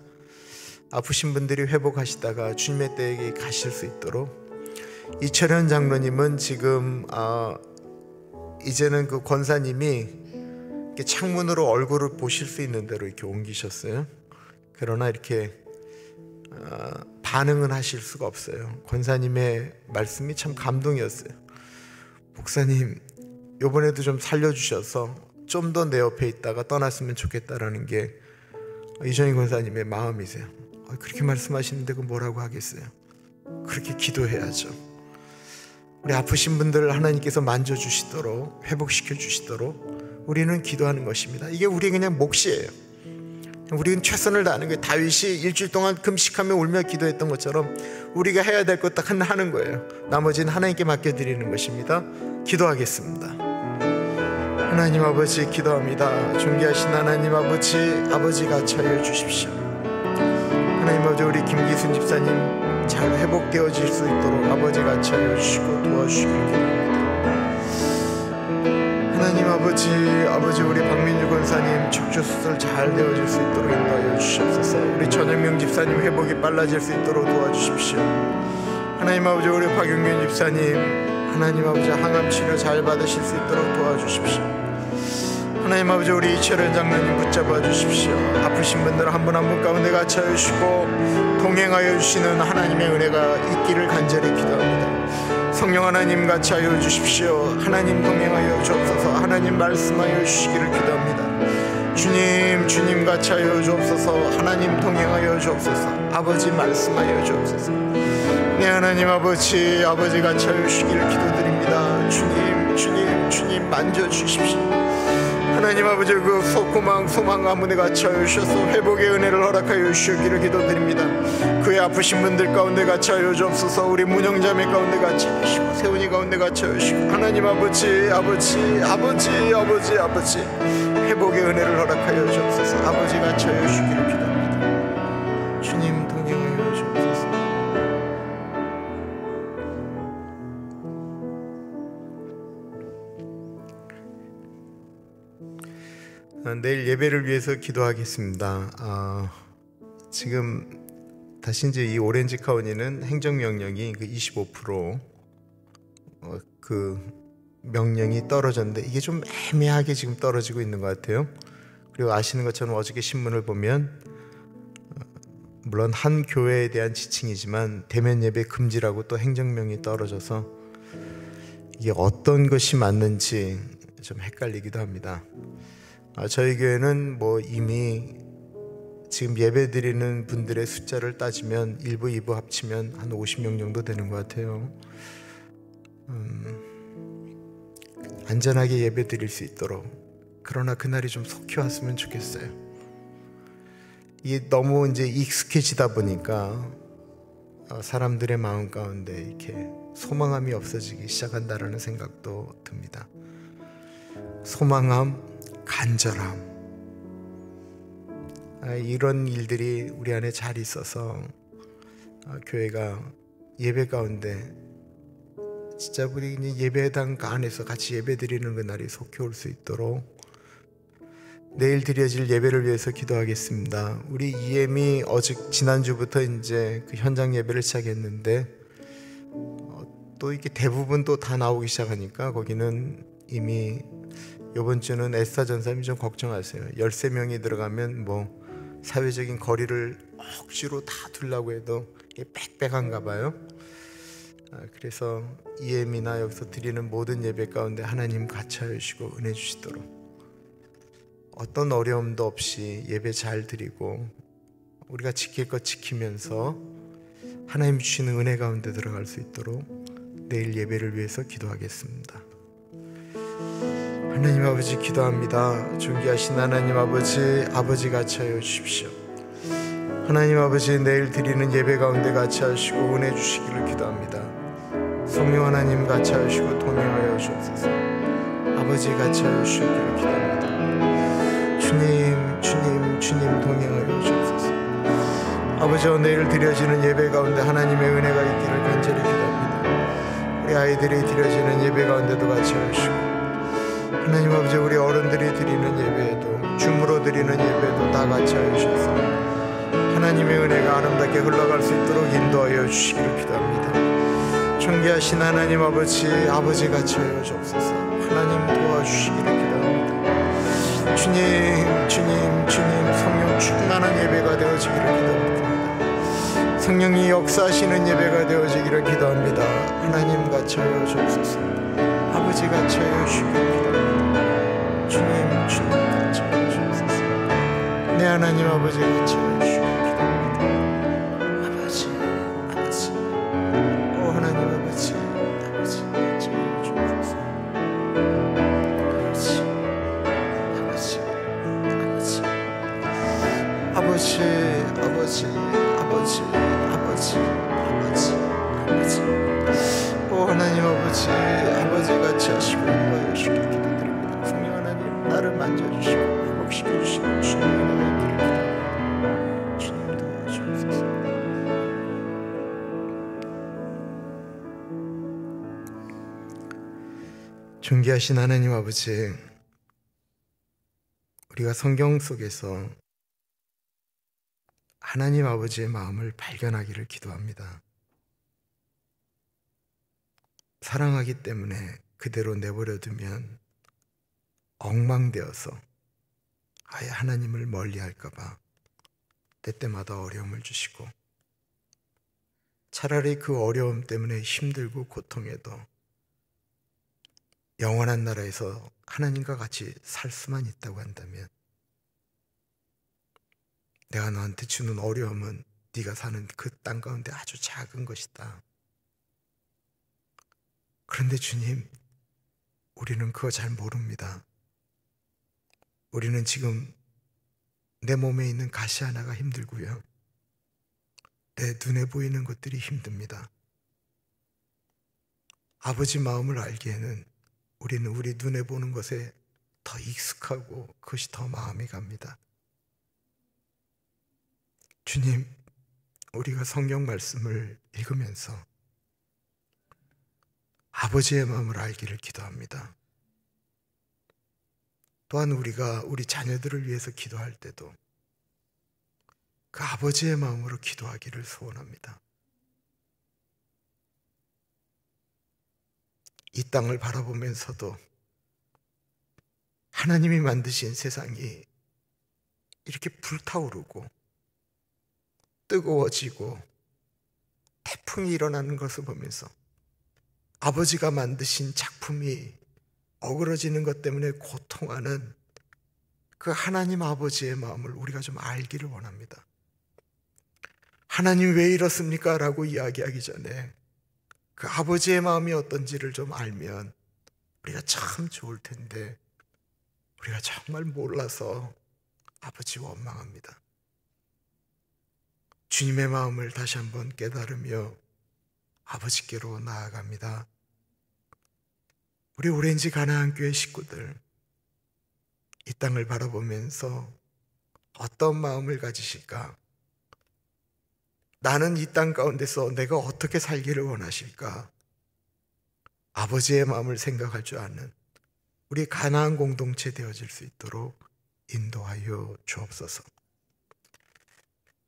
아프신 분들이 회복하시다가 주님의 때에 가실 수 있도록. 이철현 장로님은 지금 이제는 그 권사님이 창문으로 얼굴을 보실 수 있는 대로 이렇게 옮기셨어요. 그러나 이렇게 반응은 하실 수가 없어요. 권사님의 말씀이 참 감동이었어요. 목사님, 이번에도 좀 살려주셔서 좀 더 내 옆에 있다가 떠났으면 좋겠다라는 게 이정희 권사님의 마음이세요. 그렇게 말씀하시는데 그 뭐라고 하겠어요? 그렇게 기도해야죠. 우리 아프신 분들을 하나님께서 만져주시도록, 회복시켜 주시도록 우리는 기도하는 것입니다. 이게 우리 그냥 몫이에요. 우리는 최선을 다하는 거예요. 다윗이 일주일 동안 금식하며 울며 기도했던 것처럼 우리가 해야 될 것 딱 하는 거예요. 나머지는 하나님께 맡겨드리는 것입니다. 기도하겠습니다. 하나님 아버지, 기도합니다. 존귀하신 하나님 아버지가 차려 주십시오. 하나님 아버지, 우리 김기순 집사님 잘 회복되어질 수 있도록 아버지가 차려 주시고 도와주시길 기도합니다. 하나님 아버지 우리 박민주 권사님 척추 수술 잘 되어질 수 있도록 인도하여 주시옵소서. 우리 전영명 집사님 회복이 빨라질 수 있도록 도와주십시오. 하나님 아버지 우리 박용민 집사님 하나님 아버지 항암 치료 잘 받으실 수 있도록 도와주십시오. 하나님 아버지 우리 이철현 장로님 붙잡아 주십시오. 아프신 분들 한 분 한 분 가운데 갇혀 주시고 동행하여 주시는 하나님의 은혜가 있기를 간절히 기도합니다. 성령 하나님 같이 하여 주십시오. 하나님 동행하여 주옵소서. 하나님 말씀하여 주시기를 기도합니다. 주님 같이 하여 주옵소서. 하나님 동행하여 주옵소서. 아버지 말씀하여 주옵소서. 네 하나님 아버지 같이 하여 주시기를 기도드립니다. 주님 만져주십시오. 하나님 아버지 그 소망 가문에 갇혀 주셔서 회복의 은혜를 허락하여 주시기를 기도드립니다. 그의 아프신 분들 가운데 갇혀 주옵소서. 우리 문영자매 가운데 갇혀 주시고 세훈이 가운데 갇혀 주시고 하나님 아버지 회복의 은혜를 허락하여 주옵소서. 아버지 갇혀 주시기를 기도합니다. 주님 동행하여 주옵소서. 내일 예배를 위해서 기도하겠습니다. 지금 다시 이제 이 오렌지 카운티는 행정명령이 그 25% 그 명령이 떨어졌는데 이게 좀 애매하게 지금 떨어지고 있는 것 같아요. 그리고 아시는 것처럼 어저께 신문을 보면 물론 한 교회에 대한 지칭이지만 대면 예배 금지라고 또 행정명이 떨어져서 이게 어떤 것이 맞는지 좀 헷갈리기도 합니다. 저희 교회는 뭐 이미 지금 예배 드리는 분들의 숫자를 따지면 1부, 2부 합치면 한 50명 정도 되는 것 같아요. 안전하게 예배 드릴 수 있도록, 그러나 그날이 좀 속히 왔으면 좋겠어요. 이게 너무 이제 익숙해지다 보니까 사람들의 마음 가운데 이렇게 소망함이 없어지기 시작한다라는 생각도 듭니다. 소망함, 간절함, 이런 일들이 우리 안에 잘 있어서 교회가 예배 가운데 진짜 우리 예배당 안에서 같이 예배 드리는 그날이 속히 올 수 있도록 내일 드려질 예배를 위해서 기도하겠습니다. 우리 EM이 지난주부터 이제 그 현장 예배를 시작했는데 또 이렇게 대부분 또 다 나오기 시작하니까 거기는 이미 이번 주는 에스타 전사님이 좀 걱정하세요. 13명이 들어가면 뭐 사회적인 거리를 억지로 다 두려고 해도 이게 빽빽한가 봐요. 그래서 EM이나 여기서 드리는 모든 예배 가운데 하나님 같이 하여 주시고 은혜 주시도록 어떤 어려움도 없이 예배 잘 드리고 우리가 지킬 것 지키면서 하나님 주시는 은혜 가운데 들어갈 수 있도록 내일 예배를 위해서 기도하겠습니다. 하나님 아버지 기도합니다. 존귀하신 하나님 아버지 같이 하여 주십시오. 하나님 아버지 내일 드리는 예배 가운데 같이 하시고 은혜 주시기를 기도합니다. 성령 하나님 같이 하시고 동행하여 주옵소서. 아버지 같이 하여 주시기를 기도합니다. 주님 동행하여 주옵소서. 아버지 내일 드려지는 예배 가운데 하나님의 은혜가 있기를 간절히 기도합니다. 우리 아이들이 드려지는 예배 가운데도 같이 하여 주시고 하나님 아버지 우리 어른들이 드리는 예배에도 줌으로 드리는 예배도 다 같이 하여 주셔서 하나님의 은혜가 아름답게 흘러갈 수 있도록 인도하여 주시기를 기도합니다. 존귀하신 하나님 아버지 같이 하여 주옵소서. 하나님 도와주시기를 기도합니다. 주님 성령 충만한 예배가 되어지기를 기도합니다. 성령이 역사하시는 예배가 되어지기를 기도합니다. 하나님 같이 하여 주옵소서. 아버지 같이 하여 주시기를 기도합니다. 주님 같이 하여 주옵소서. 내 하나님 아버지 같이 하여 주시기를 기도합니다. 아버지 오 하나님 아버지 같이 하여 주옵소서. 오 하나님 아버지 같이 하시고 인도하여 주시기를 기도드립니다. 성령 하나님 나를 만져주시고 회복시켜주시고 주님의 은혜를 기도합니다. 주님 도와주옵소서. 존귀하신 하나님 아버지, 우리가 성경 속에서 하나님 아버지의 마음을 발견하기를 기도합니다. 사랑하기 때문에 그대로 내버려두면 엉망되어서 아예 하나님을 멀리할까 봐 때때마다 어려움을 주시고, 차라리 그 어려움 때문에 힘들고 고통해도 영원한 나라에서 하나님과 같이 살 수만 있다고 한다면, 내가 너한테 주는 어려움은 네가 사는 그 땅 가운데 아주 작은 것이다. 그런데 주님, 우리는 그거 잘 모릅니다. 우리는 지금 내 몸에 있는 가시 하나가 힘들고요, 내 눈에 보이는 것들이 힘듭니다. 아버지 마음을 알기에는 우리는 우리 눈에 보는 것에 더 익숙하고 그것이 더 마음이 갑니다. 주님, 우리가 성경 말씀을 읽으면서 아버지의 마음을 알기를 기도합니다. 또한 우리가 우리 자녀들을 위해서 기도할 때도 그 아버지의 마음으로 기도하기를 소원합니다. 이 땅을 바라보면서도 하나님이 만드신 세상이 이렇게 불타오르고 뜨거워지고 태풍이 일어나는 것을 보면서 아버지가 만드신 작품이 어그러지는 것 때문에 고통하는 그 하나님 아버지의 마음을 우리가 좀 알기를 원합니다. 하나님 왜 이렇습니까? 라고 이야기하기 전에 그 아버지의 마음이 어떤지를 좀 알면 우리가 참 좋을 텐데, 우리가 정말 몰라서 아버지 원망합니다. 주님의 마음을 다시 한번 깨달으며 아버지께로 나아갑니다. 우리 오렌지 가나안 교회 식구들, 이 땅을 바라보면서 어떤 마음을 가지실까? 나는 이 땅 가운데서 내가 어떻게 살기를 원하실까? 아버지의 마음을 생각할 줄 아는 우리 가나안 공동체 되어질 수 있도록 인도하여 주옵소서.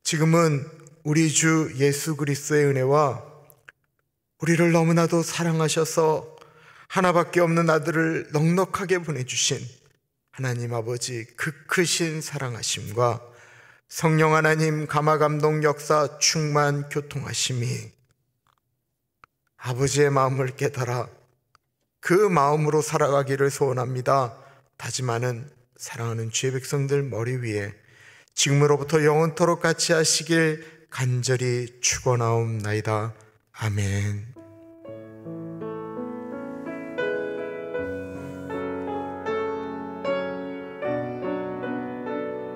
지금은 우리 주 예수 그리스도의 은혜와 우리를 너무나도 사랑하셔서 하나밖에 없는 아들을 넉넉하게 보내주신 하나님 아버지 그 크신 사랑하심과 성령 하나님 감화감동 역사 충만 교통하심이 아버지의 마음을 깨달아 그 마음으로 살아가기를 소원합니다. 다짐하는 사랑하는 주의 백성들 머리 위에 지금으로부터 영원토록 같이 하시길 간절히 축원하옵나이다. 아멘.